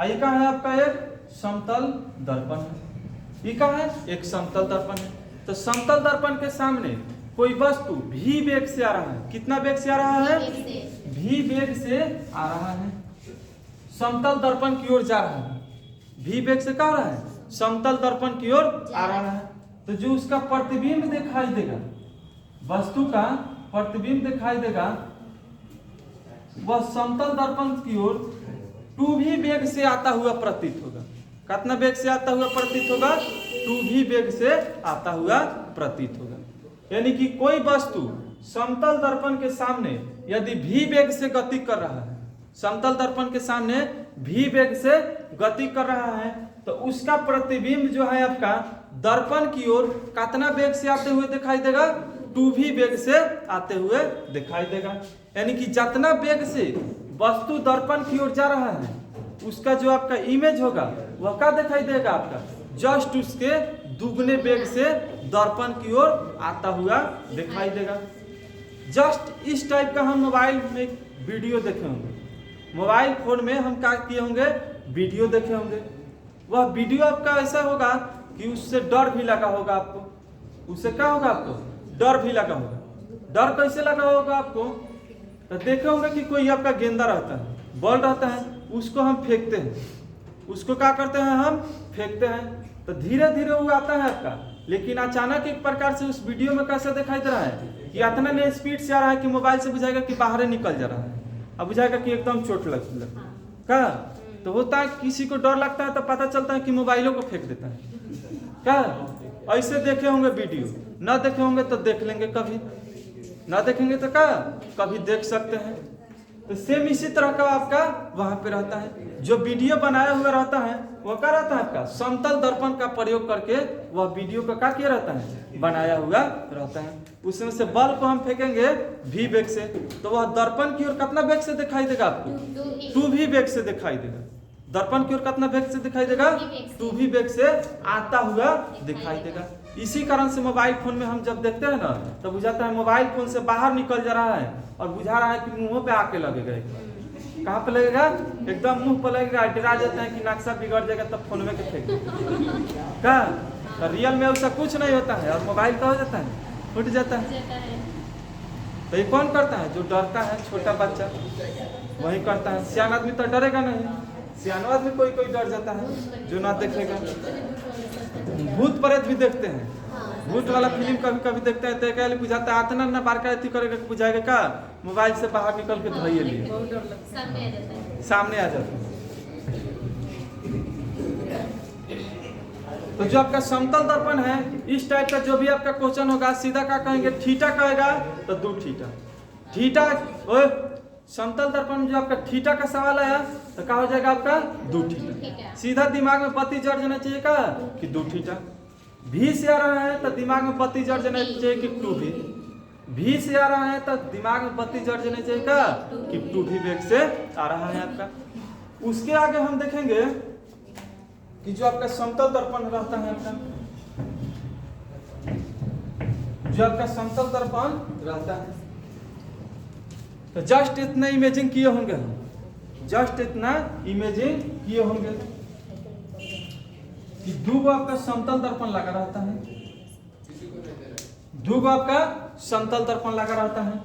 ये क्या है आपका, एक समतल दर्पण है। ये क्या है, एक समतल दर्पण है। तो समतल दर्पण के सामने कोई वस्तु v वेग से आ रहा है, कितना वेग से आ रहा है, v वेग से आ रहा है, समतल दर्पण की ओर जा रहा है, v वेग से क्या हो रहा है, समतल दर्पण की ओर आ रहा है। तो जो उसका प्रतिबिंब दिखाई देगा, वस्तु का प्रतिबिंब दिखाई देगा, वह समतल दर्पण की ओर 2v वेग से आता हुआ प्रतीत होगा। कितना वेग से आता हुआ प्रतीत होगा, 2v वेग से आता हुआ प्रतीत होगा। यानी कि कोई वस्तु समतल दर्पण के सामने यदि v वेग से गति कर रहा है, समतल दर्पण के सामने v वेग से गति कर रहा है, तो उसका प्रतिबिंब जो है आपका दर्पण की ओर कितना वेग से आते हुए दिखाई देगा, 2v वेग से आते हुए दिखाई देगा। यानी कि जितना वेग से वस्तु दर्पण की ओर जा रहा है, उसका जो आपका इमेज होगा वह क्या दिखाई देगा, आपका जस्ट उसके दुगने वेग से दर्पण की ओर आता हुआ दिखाई देगा। जस्ट इस टाइप का हम मोबाइल में वीडियो देखे होंगे, मोबाइल फोन में हम क्या किए होंगे, वीडियो देखे होंगे। वह वीडियो आपका ऐसा होगा कि उससे डर भी लगा होगा आपको, उससे क्या होगा, आपको डर भी लगा होगा। डर कैसे लगा होगा आपको, तो देखे होंगे कि कोई आपका गेंदा रहता है, बॉल रहता है, उसको हम फेंकते हैं, उसको क्या करते हैं, हम फेंकते हैं, तो धीरे धीरे वो आता है आपका, लेकिन अचानक एक प्रकार से उस वीडियो में कैसे दिखाई दे रहा है कि इतना ने स्पीड से आ रहा है कि मोबाइल से बुझाएगा कि बाहर निकल जा रहा है, अब बुझाएगा कि एकदम चोट लग क्या। तो होता है किसी को डर लगता है तो पता चलता है कि मोबाइलों को फेंक देता है क्या। ऐसे देखे होंगे वीडियो, ना देखे होंगे तो देख लेंगे, कभी ना देखेंगे तो क्या कभी देख सकते हैं। तो सेम इसी तरह का आपका वहां पे रहता है, जो वीडियो बनाया हुआ रहता है वो क्या रहता है, आपका समतल दर्पण का प्रयोग करके वह वीडियो का क्या किया रहता है, बनाया हुआ रहता है। उसमें से बल को हम फेंकेंगे v वेग से, तो वह दर्पण की ओर कितना वेग से दिखाई देगा आपको, 2v वेग से दिखाई देगा। दर्पण की ओर कितना वेग से दिखाई देगा, 2v वेग से आता हुआ दिखाई देगा। इसी कारण से मोबाइल फोन में हम जब देखते हैं ना, तो बुझाता है मोबाइल फोन से बाहर निकल जा रहा है और बुझा रहा है कि मुंह पे आके लगेगा। कहाँ पे लगेगा, एकदम मुंह पे लगेगा। डरा जाते हैं कि नक्शा बिगड़ जाएगा, तब फोन में के फेंक क्या। तो रियल में ऐसा कुछ नहीं होता है, और मोबाइल का हो जाता है, फूट जाता है। तो ये कौन करता है, जो डरता है, छोटा बच्चा वही करता है। सियान आदमी तो डरेगा नहीं, सियान आदमी कोई कोई डर जाता है जो ना देखेगा। भूत प्रेत भी देखते हैं, भूत वाला फिल्म कभी कभी देखते हैं, तो क्या बुझाता है इतना ना बार का अथी करेगा, बुझाएगा का मोबाइल से बाहर निकल के धोइए लिए सामने आ जाता है। तो जो आपका समतल दर्पण है, इस टाइप का जो भी आपका क्वेश्चन होगा, सीधा क्या कहेंगे, थीटा कहेगा तो 2 थीटा। थीटा समतल दर्पण में जो आपका थीटा का सवाल आया तो क्या हो जाएगा आपका 2 थीटा। सीधा दिमाग में बत्ती जड़ जाना चाहिए का कि 2 थीटा। भी से आ रहा है तो दिमाग में बत्ती जड़ जाना चाहिए कि 2v। भी से आ रहा है तो दिमाग में बत्ती जड़ जाना चाहिए का कि 2v वेग से आ रहा है आपका। उसके आगे हम देखेंगे कि जो आपका समतल दर्पण रहता है आपका, जो आपका समतल दर्पण रहता है, तो जस्ट इतना इमेजिंग किए होंगे हम, जस्ट इतना इमेजिंग किए होंगे कि 2 आपका समतल दर्पण लगा रहता है, 2 आपका समतल दर्पण लगा रहता है।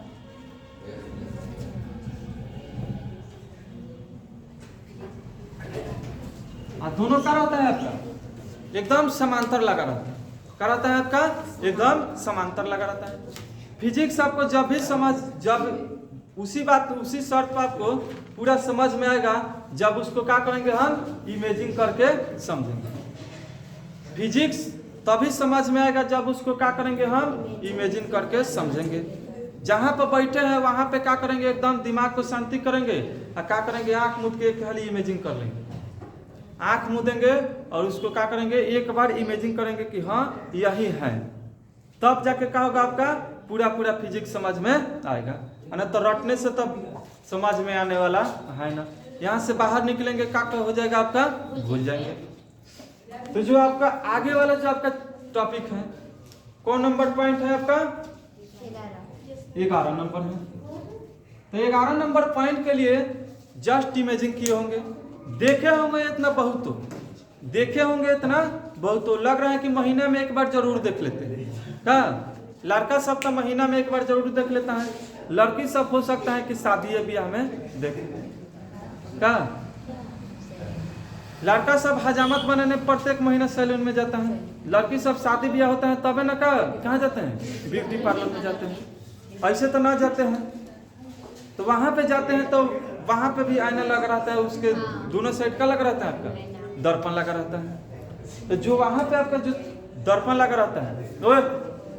दोनों क्या रहता है आपका, एकदम समांतर लगा रहता है। क्या रहता है आपका, एकदम समांतर लगा रहता है। फिजिक्स आपको जब भी समझ, जब उसी बात उसी शर्त पर आपको पूरा समझ में आएगा जब उसको क्या करेंगे, हम इमेजिंग करके समझेंगे। फिजिक्स तभी समझ में आएगा जब उसको क्या करेंगे, हम इमेजिन करके समझेंगे। जहां पर बैठे हैं वहां पे क्या करेंगे, एकदम दिमाग को शांति करेंगे और क्या करेंगे, आंख मूंद के खाली इमेजिंग कर लेंगे। आंख मूंदेंगे और उसको क्या करेंगे, एक बार इमेजिंग करेंगे कि हाँ यही है, तब जाके क्या होगा, आपका पूरा पूरा फिजिक्स समझ में आएगा। ना तो रटने से तब समझ में आने वाला है ना। यहाँ से बाहर निकलेंगे क्या हो जाएगा, आपका भूल जाएंगे। तो जो आपका आगे वाला जो आपका टॉपिक है, कौन नंबर पॉइंट है आपका, 11 नंबर है। तो 11 नंबर पॉइंट के लिए जस्ट इमेजिंग किए होंगे, देखे होंगे इतना बहुत, तो देखे होंगे इतना बहुत, तो लग रहा है कि महीने में एक बार जरूर देख लेते हैं क्या। लड़का सब का महीना में एक बार जरूर देख लेता है, लड़की सब हो सकता है कि शादी ब्याह में देखे। क्या लड़का सब हजामत बनाने प्रत्येक महीना सैलून में जाता है, लड़की सब शादी ब्याह होता है तबे ना कहाँ जाते हैं, ब्यूटी पार्लर में जाते हैं। ऐसे तो ना जाते हैं, तो वहां पे जाते हैं तो वहां पे भी आईना लगा रहता है, उसके दोनों साइड का लगा रहता है, आपका दर्पण लगा रहता है। तो जो वहां पे आपका जो दर्पण लगा रहता है,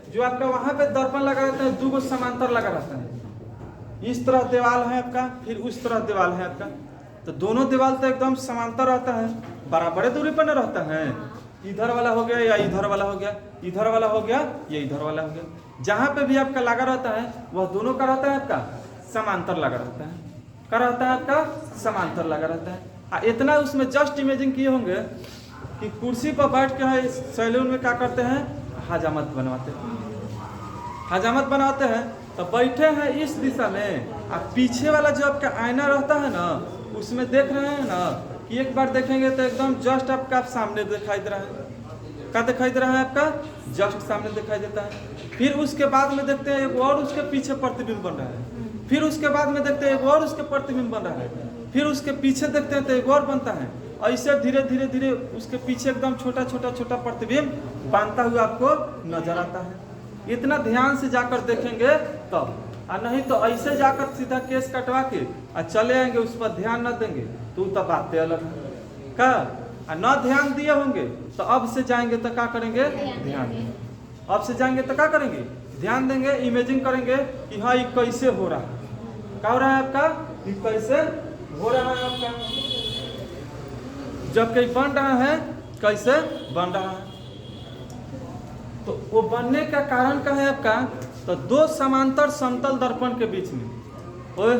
जो आपका वहां पे दर्पण लगा रहता है, दो गो समांतर लगा रहता है। इस तरह दीवाल है आपका, फिर उस तरह दीवाल है आपका, तो दोनों दीवाल तो एकदम समांतर रहता है, बराबर दूरी पर न रहता है। इधर वाला हो गया या इधर वाला हो गया, इधर वाला हो गया या इधर वाला हो गया। जहां पे भी आपका लगा रहता है वह दोनों का रहता है आपका समांतर लगा रहता है। क्या रहता है आपका समांतर लगा रहता है। इतना उसमें जस्ट इमेजिन किए होंगे कि कुर्सी पर बैठ के सैलून में क्या करते हैं, हजामत बनवाते हैं। हजामत बनाते हैं तो बैठे हैं इस दिशा में, अब पीछे वाला जो आपका आईना रहता है ना, उसमें देख रहे हैं ना कि एक बार देखेंगे तो एकदम जस्ट आपका सामने दिखाई दे रहा है। क्या दिखाई दे रहा है आपका, जस्ट सामने दिखाई देता है। फिर उसके बाद में देखते हैं एक और उसके पीछे प्रतिबिंब बन रहा है, फिर उसके बाद में देखते हैं एक और उसके प्रतिबिंब बन रहा है, फिर उसके पीछे देखते हैं तो एक और बनता है। ऐसे धीरे धीरे धीरे उसके पीछे एकदम छोटा छोटा छोटा प्रतिबिंब बनता हुआ आपको नजर आता है। इतना ध्यान से जाकर देखेंगे तब, और नहीं तो ऐसे जाकर सीधा केस कटवा के और चले आएंगे, उस पर ध्यान न देंगे तो बातें अलग है। क्या न ध्यान दिए होंगे तो अब से जाएंगे तो क्या करेंगे, ध्यान देंगे। अब से जाएंगे तो क्या करेंगे, ध्यान देंगे, इमेजिन करेंगे कि हाँ ये कैसे हो रहा है, क्या हो रहा है आपका, ये कैसे हो रहा है आपका, जब कहीं बन रहा है कैसे बन रहा है। तो वो बनने का कारण क्या है आपका, तो दो समांतर समतल दर्पण के बीच में, और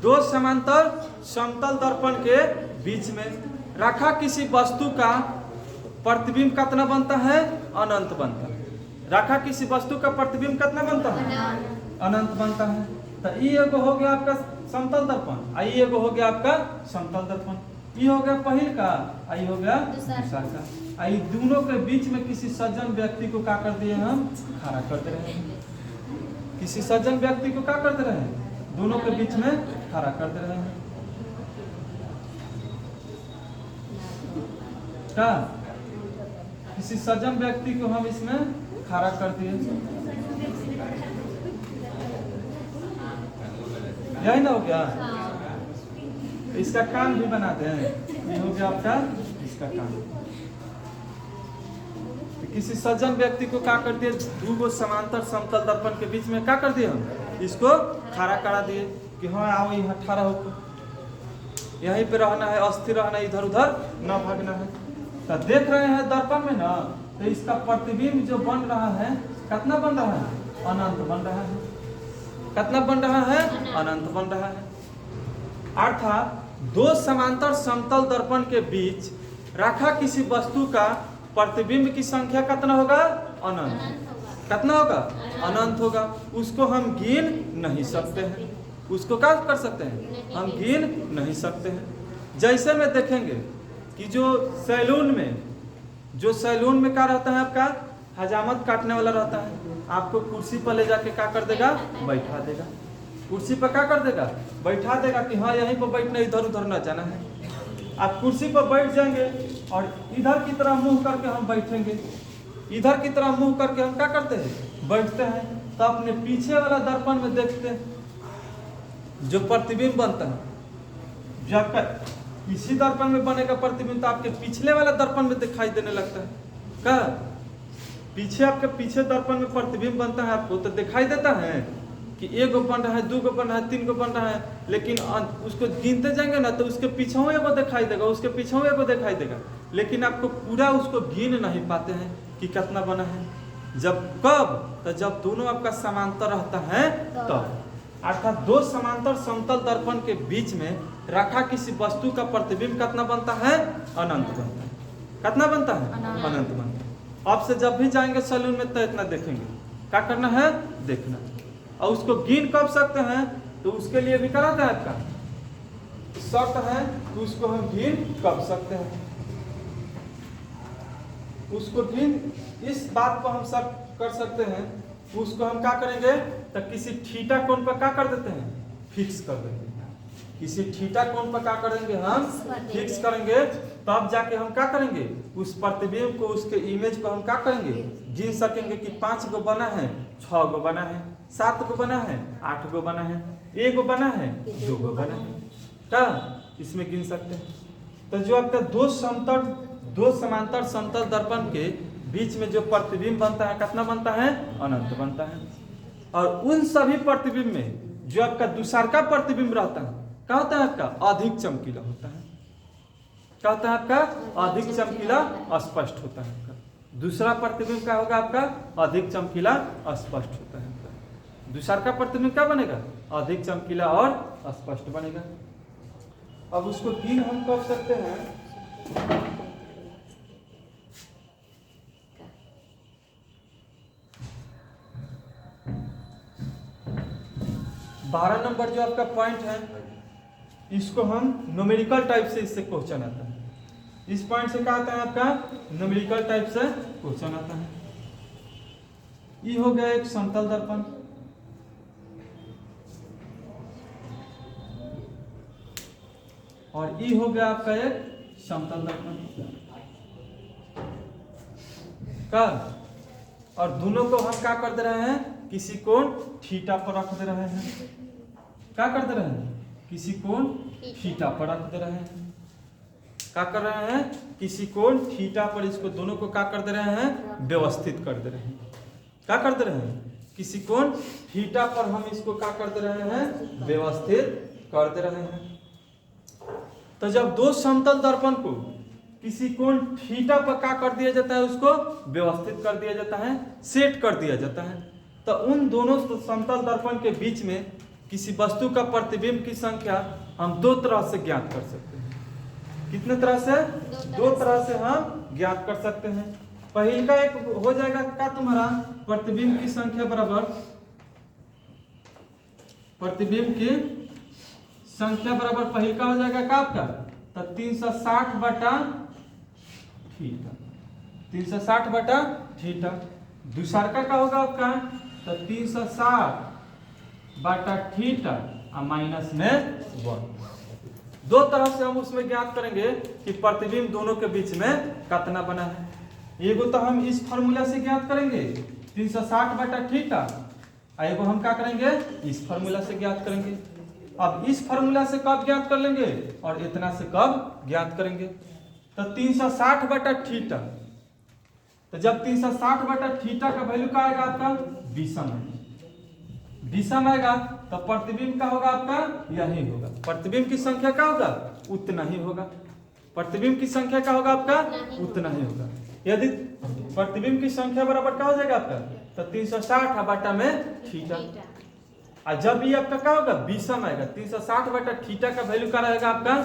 दो समांतर समतल दर्पण के बीच में रखा किसी वस्तु का प्रतिबिंब कितना बनता है, अनंत बनता है। रखा किसी वस्तु का प्रतिबिंब कितना बनता है, अनंत बनता है। तो ये एगो हो गया आपका समतल दर्पण, ये एगो हो गया आपका समतल दर्पण। ये हो गया पहल का, ये हो गया दूसरा का। ये दोनों के बीच में किसी सज्जन व्यक्ति को क्या कर दिए, हम खड़ा कर दे रहे हैं। किसी सज्जन व्यक्ति को क्या कर दे रहे हैं, दोनों के बीच में खड़ा कर दे रहे हैं। क्या किसी सज्जन व्यक्ति को हम इसमें खड़ा कर दिए, यही ना हो गया। इसका कान भी बना दें, ये हो गया आपका इसका कान। तो किसी सज्जन व्यक्ति को क्या कर दिए, दो समांतर समतल दर्पण के बीच में क्या कर दिए, हम इसको खड़ा करा दिए कि हाँ आओ यहाँ खड़ा होकर यहीं पे रहना है, अस्थिर रहना है, इधर उधर न भागना है। तो देख रहे हैं दर्पण में ना, तो इसका प्रतिबिंब जो बन रहा है कितना बन रहा है, अनंत बन रहा है। कितना बन रहा है, अनंत बन रहा है। अर्थात दो समांतर समतल दर्पण के बीच रखा किसी वस्तु का प्रतिबिंब की संख्या कितना होगा, अनंत। कितना होगा, अनंत होगा। उसको हम गिन नहीं सकते हैं। उसको क्या कर सकते हैं, हम गिन नहीं सकते हैं। जैसे में देखेंगे कि जो सैलून में क्या रहता है, आपका हजामत काटने वाला रहता है, आपको कुर्सी पर ले जाके क्या कर देगा, बैठा देगा। कुर्सी पर क्या कर देगा, बैठा देगा कि हाँ यहीं पर बैठना, इधर उधर न जाना है। आप कुर्सी पर बैठ जाएंगे और इधर की तरह मुंह करके हम बैठेंगे, इधर की तरह मुंह करके हम क्या करते हैं, बैठते हैं। तो अपने पीछे वाला दर्पण में देखते हैं जो प्रतिबिंब बनता है, जब इसी दर्पण में बनेगा प्रतिबिंब तो आपके पिछले वाला दर्पण में दिखाई देने लगता है। क्या पीछे आपके पीछे दर्पण में प्रतिबिंब बनता है, आपको तो दिखाई देता है कि एक गो बन रहा है, दो गो बन रहा है, तीन गो बन रहा है, लेकिन उसको गिनते जाएंगे ना तो उसके पीछे एगो दिखाई देगा, उसके पीछे एगो दिखाई देगा, लेकिन आपको पूरा उसको गिन नहीं पाते हैं कि कितना बना है। जब कब, तो जब दोनों आपका समांतर रहता है तब। अर्थात दो समांतर समतल दर्पण के बीच में रखा किसी वस्तु का प्रतिबिंब कितना बनता है, अनंत बनता है। कितना बनता है, अनंत बनता है। अब से जब भी जाएंगे सैलून में तो इतना देखेंगे, क्या करना है, देखना। और उसको गिन कब सकते हैं, तो उसके लिए भी कराता है आपका शर्त है कि उसको हम गिन कब सकते हैं। उसको गिन इस बात को हम सब कर सकते हैं उसको हम क्या करेंगे, तो किसी थीटा कोण पर क्या कर देते हैं, फिक्स कर देंगे। किसी थीटा कोण पर क्या करेंगे, हम फिक्स करेंगे। तब जाके हम क्या करेंगे, उस प्रतिबिंब को, उसके इमेज को हम क्या करेंगे, गिन सकेंगे कि 5 गो बना है, 6 गो बना है, 7 गो बना है, 8 गो बना है, 1 गो बना है, 2 गो बना है, क्या इसमें गिन सकते हैं। तो जो आपका दो समांतर समतल दर्पण के बीच में जो प्रतिबिंब बनता है, कितना बनता है, अनंत बनता है। और उन सभी प्रतिबिंब में जो आपका दूसरा प्रतिबिंब रहता है, क्या होता है, आपका अधिक चमकीला होता है। क्या होता है, आपका अधिक चमकीला स्पष्ट होता है। आपका दूसरा प्रतिबिंब क्या होगा, आपका अधिक चमकीला स्पष्ट होता है। दूसरा का प्रतिबिंब क्या बनेगा, अधिक चमकीला और स्पष्ट बनेगा। अब उसको गिन हम कर सकते हैं, 12 नंबर जो आपका पॉइंट है, इसको हम न्यूमेरिकल टाइप से इससे क्वेश्चन आता है। इस पॉइंट से क्या आता है, आपका न्यूमेरिकल टाइप से क्वेश्चन आता है। ये हो गया एक समतल दर्पण, और ये हो गया आपका एक समतल दर्पण का, और दोनों को हम क्या कर दे रहे हैं, किसी कोण थीटा पर रख दे रहे हैं। क्या कर दे रहे हैं, किसी कोण थीटा पर रख दे रहे हैं। क्या कर रहे हैं, किसी कोण थीटा पर इसको दोनों को क्या कर दे रहे हैं, व्यवस्थित कर दे रहे हैं। क्या कर दे रहे हैं, किसी कोण थीटा पर हम इसको क्या कर दे रहे हैं, व्यवस्थित कर दे रहे हैं। तो जब दो समतल दर्पण को किसी कोण थीटा पर क्या कर दिया जाता है, उसको व्यवस्थित कर दिया जाता है, सेट कर दिया जाता है। तो उन दोनों समतल दर्पण के बीच में किसी वस्तु का प्रतिबिंब की संख्या हम दो तरह से ज्ञात कर सकते हैं। कितने तरह से, दो तरह से हम ज्ञात कर सकते हैं। पहले का एक हो जाएगा क्या, तुम्हारा प्रतिबिंब की संख्या बराबर, प्रतिबिंब की संख्या बराबर पहले का हो जाएगा क्या आपका, तो 360 बटा थीटा, 360 बटा थीटा। दूसरा का होगा आपका, तो 360 बटा थीटा माइनस में 1। दो तरह से हम उसमें ज्ञात करेंगे कि प्रतिबिंब दोनों के बीच में कितना बना है। एगो तो हम इस फार्मूला से ज्ञात करेंगे 360 बटा थीटा, एगो हम क्या करेंगे, इस फार्मूला से ज्ञात करेंगे। अब इस फार्मूला से कब ज्ञात कर लेंगे और इतना से कब ज्ञात करेंगे, तो 360 बटा थीटा। तो जब 360 बटा थीटा का वैल्यू क्या आएगा आपका, विषम है, विषम आएगा तो प्रतिबिंब का होगा आपका यही होगा। प्रतिबिंब की संख्या क्या होगा, उतना ही होगा। प्रतिबिंब की संख्या क्या होगा आपका, उतना ही होगा। यदि प्रतिबिंब की संख्या बराबर क्या हो जाएगा आपका, तो 360 बटा में थीटा। और जब ये आपका क्या होगा, विषम आएगा, 360 बटा थीटा का वैल्यू क्या रहेगा आपका,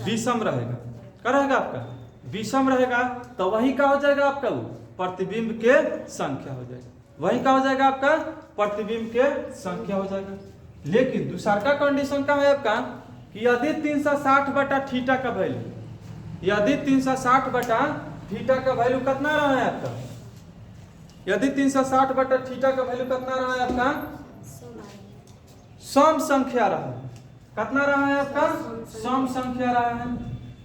विषम रहेगा। क्या रहेगा आपका, विषम रहेगा। तो वही क्या हो जाएगा आपका, वो प्रतिबिंब के संख्या हो जाएगा। वही क्या हो जाएगा आपका, प्रतिबिंब के संख्या हो जाएगा। लेकिन दूसरा का कंडीशन क्या है आपका, कि यदि 360 बटा थीटा का वैल्यू, यदि 360 बटा थीटा का वैल्यू कितना रहा है आपका, यदि 360 बटा थीटा का वैल्यू कितना रहा है आपका, सम संख्या रहा है। कितना रहा है आपका, सम संख्या रहा है।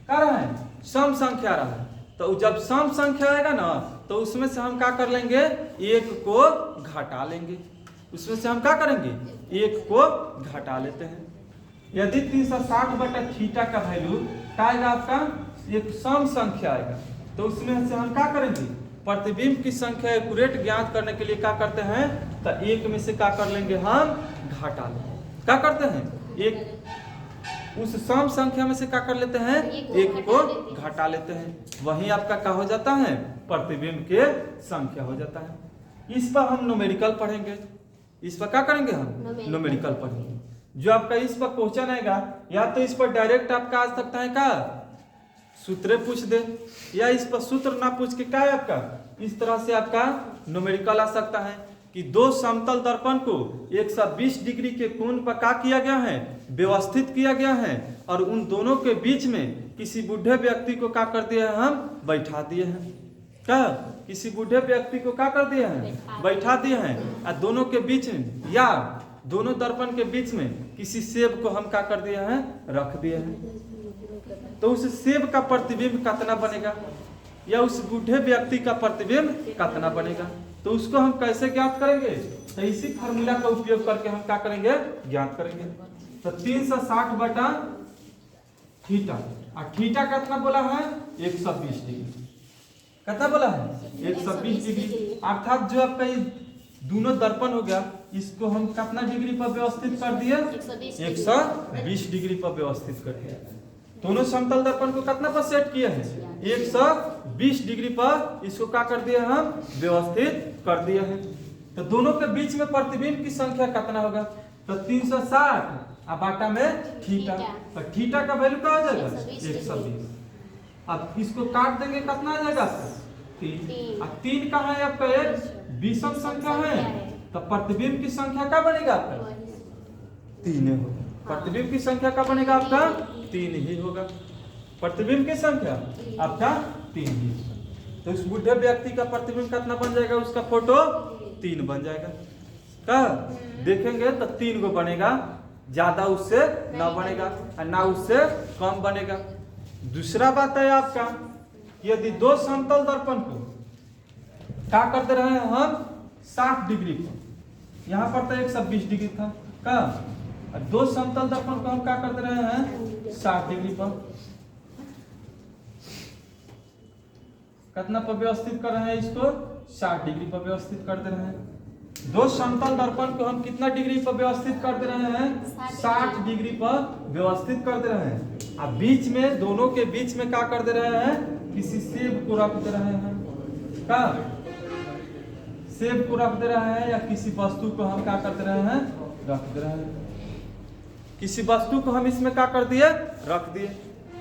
क्या रहा है, सम संख्या रहा है। तो जब सम संख्या आएगा ना, तो उसमें से हम क्या कर लेंगे, एक को घटा लेंगे। उसमें से हम क्या करेंगे, एक को घटा लेते हैं। यदि 360 बटा थीटा का वैल्यू क्या आएगा आपका, एक सम संख्या आएगा, तो उसमें से हम क्या करेंगे, प्रतिबिंब की संख्या एक्यूरेट ज्ञात करने के लिए क्या करते हैं, तो एक में से क्या कर लेंगे, हम घटा लेंगे। क्या करते हैं, एक उस सम संख्या में से क्या कर लेते हैं, एक को घटा लेते हैं। वही आपका क्या हो जाता है, प्रतिबिंब के संख्या हो जाता है। इस पर हम न्यूमेरिकल पढ़ेंगे। इस पर क्या करेंगे, हम न्यूमेरिकल पढ़ेंगे। जो आपका इस पर क्वेश्चन आएगा, या तो इस पर डायरेक्ट आपका आ सकता है क्या, सूत्र पूछ दे, या इस पर सूत्र ना पूछ के क्या है आपका, इस तरह से आपका न्यूमेरिकल आ सकता है कि दो समतल दर्पण को 120 डिग्री के कोण पर क्या किया गया है, व्यवस्थित किया गया है, और उन दोनों के बीच में किसी बूढ़े व्यक्ति को क्या कर दिया है, हम बैठा दिए हैं। क्या किसी बूढ़े व्यक्ति को क्या कर दिए हैं, बैठा दिए हैं, और दोनों के बीच में या दोनों दर्पण के बीच में किसी सेब को हम क्या कर दिए हैं, रख दिए हैं। तो उस सेब का प्रतिबिंब कितना बनेगा या उस बूढ़े व्यक्ति का प्रतिबिंब कितना बनेगा, तो उसको हम कैसे ज्ञात करेंगे, तो इसी फार्मूला का उपयोग करके हम क्या करेंगे, ज्ञात करेंगे। तो 360 बटा थीटा, और थीटा कितना बोला है, 120 डिग्री। कितना बोला है, 120 डिग्री। अर्थात जो आपका ये दोनों दर्पण हो गया, इसको हम कितना डिग्री पर व्यवस्थित कर दिए, 120 डिग्री पर व्यवस्थित कर दिया। दोनों समतल दर्पण को कितना पर सेट किए हैं, 120 डिग्री पर इसको क्या कर दिया, हम व्यवस्थित कर दिए हैं। तो दोनों के बीच में प्रतिबिंब की संख्या कितना होगा, तो 360 और बाटा में थीटा, तो थीटा का वैल्यू क्या हो जाएगा, 120। अब इसको काट देंगे, कितना आ जाएगा, 3। और 3 कहाँ है आपका, एक विषम संख्या है, तो प्रतिबिंब की संख्या क्या बनेगा आपका, 3 होगा। प्रतिबिंब की संख्या क्या बनेगा आपका, 3 ही होगा। प्रतिबिंब की संख्या आपका 3 ही होगा। तो उस बूढ़े व्यक्ति का प्रतिबिंब कितना बन जाएगा, उसका फोटो 3 बन जाएगा। क्या देखेंगे तो 3 को बनेगा, ज्यादा उससे ना बनेगा और ना उससे कम बनेगा। दूसरा बात है आपका, यदि दो समतल दर्पण को क्या करते रहे हैं हम 60 डिग्री पर, यहाँ पर तो 120 डिग्री था क्या, और दो समतल दर्पण को हम क्या करते रहे हैं 60 डिग्री पर, कितना पर व्यवस्थित कर रहे हैं इसको, 60 डिग्री पर व्यवस्थित करते रहे हैं। दो समतल दर्पण को हम कितना डिग्री पर व्यवस्थित कर दे रहे हैं, 60 डिग्री पर व्यवस्थित कर दे रहे हैं। अब बीच में, दोनों के बीच में क्या कर दे रहे हैं, किसी सेब को रख दे रहे हैं। क्या सेब को रख दे रहे हैं या किसी वस्तु को हम क्या कर दे रहे हैं, रख दे रहे हैं। किसी वस्तु को हम इसमें क्या कर दिए, रख दिए,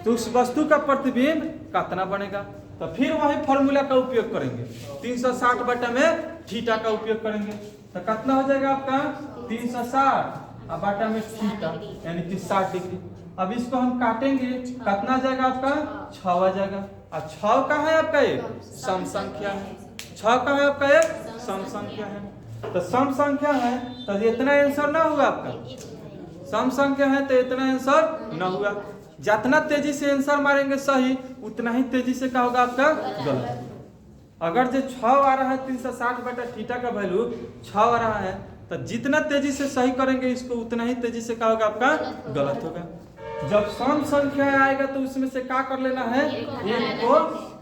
तो उस वस्तु का प्रतिबिंब कितना बनेगा, तो फिर वही फॉर्मूला का उपयोग करेंगे, 360 बटा में थीटा का उपयोग करेंगे। तो कितना हो जाएगा आपका 360 और बटा में थीटा, यानी कि 60 डिग्री। अब इसको हम काटेंगे, कितना आ जाएगा आपका 6 आ जाएगा। और 6 का है आपका एक सम संख्या है, 6 का है आपका एक सम संख्या है। तो सम संख्या है तो इतना आंसर ना हुआ आपका, सम संख्या है तो इतना आंसर ना हुआ। जितना तेजी से आंसर मारेंगे सही, उतना ही तेजी से क्या होगा आपका गलत। अगर जो 6 आ रहा है 360 बटा थीटा का वैल्यू 6 आ रहा है, तो जितना तेजी से सही करेंगे इसको, उतना ही तेजी से क्या होगा आपका गलत होगा। जब सम संख्या आएगा तो उसमें से क्या कर लेना है, एक को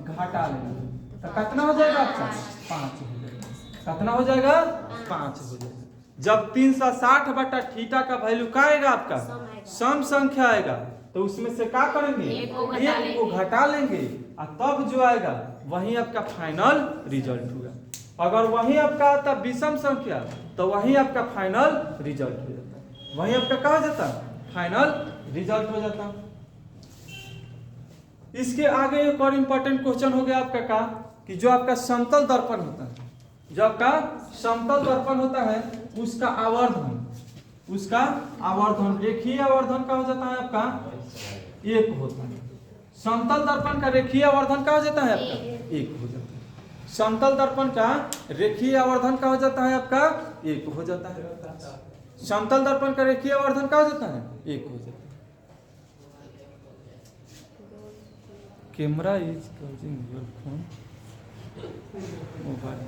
घटा लेना है, तो कितना हो जाएगा आपका 5 हो जाएगा। कितना हो जाएगा 5 हो जाएगा। जब 360 बटा थीटा का वैल्यू क्या आएगा आपका, सम संख्या आएगा, तो उसमें से क्या करेंगे, एक को घटा लेंगे, और तब जो आएगा वही आपका फाइनल रिजल्ट होगा। अगर वही आपका आता विषम संख्या, तो वही आपका फाइनल रिजल्ट हो जाता, वही आपका क्या हो जाता, फाइनल रिजल्ट हो जाता। इसके आगे एक और इम्पोर्टेंट क्वेश्चन हो गया आपका का, कि जो आपका समतल दर्पण होता है, जो आपका समतल दर्पण होता है, उसका आवर्धन, उसका आवर्धन रेखीय आवर्धन का हो जाता है आपका 1 होता है। समतल दर्पण का रेखीय आवर्धन का हो जाता है आपका 1 हो जाता है। समतल दर्पण का रेखीय आवर्धन का हो जाता है आपका 1 हो जाता है। समतल दर्पण का रेखीय आवर्धन का हो जाता है 1 हो जाता है। Camera is closing your phone, mobile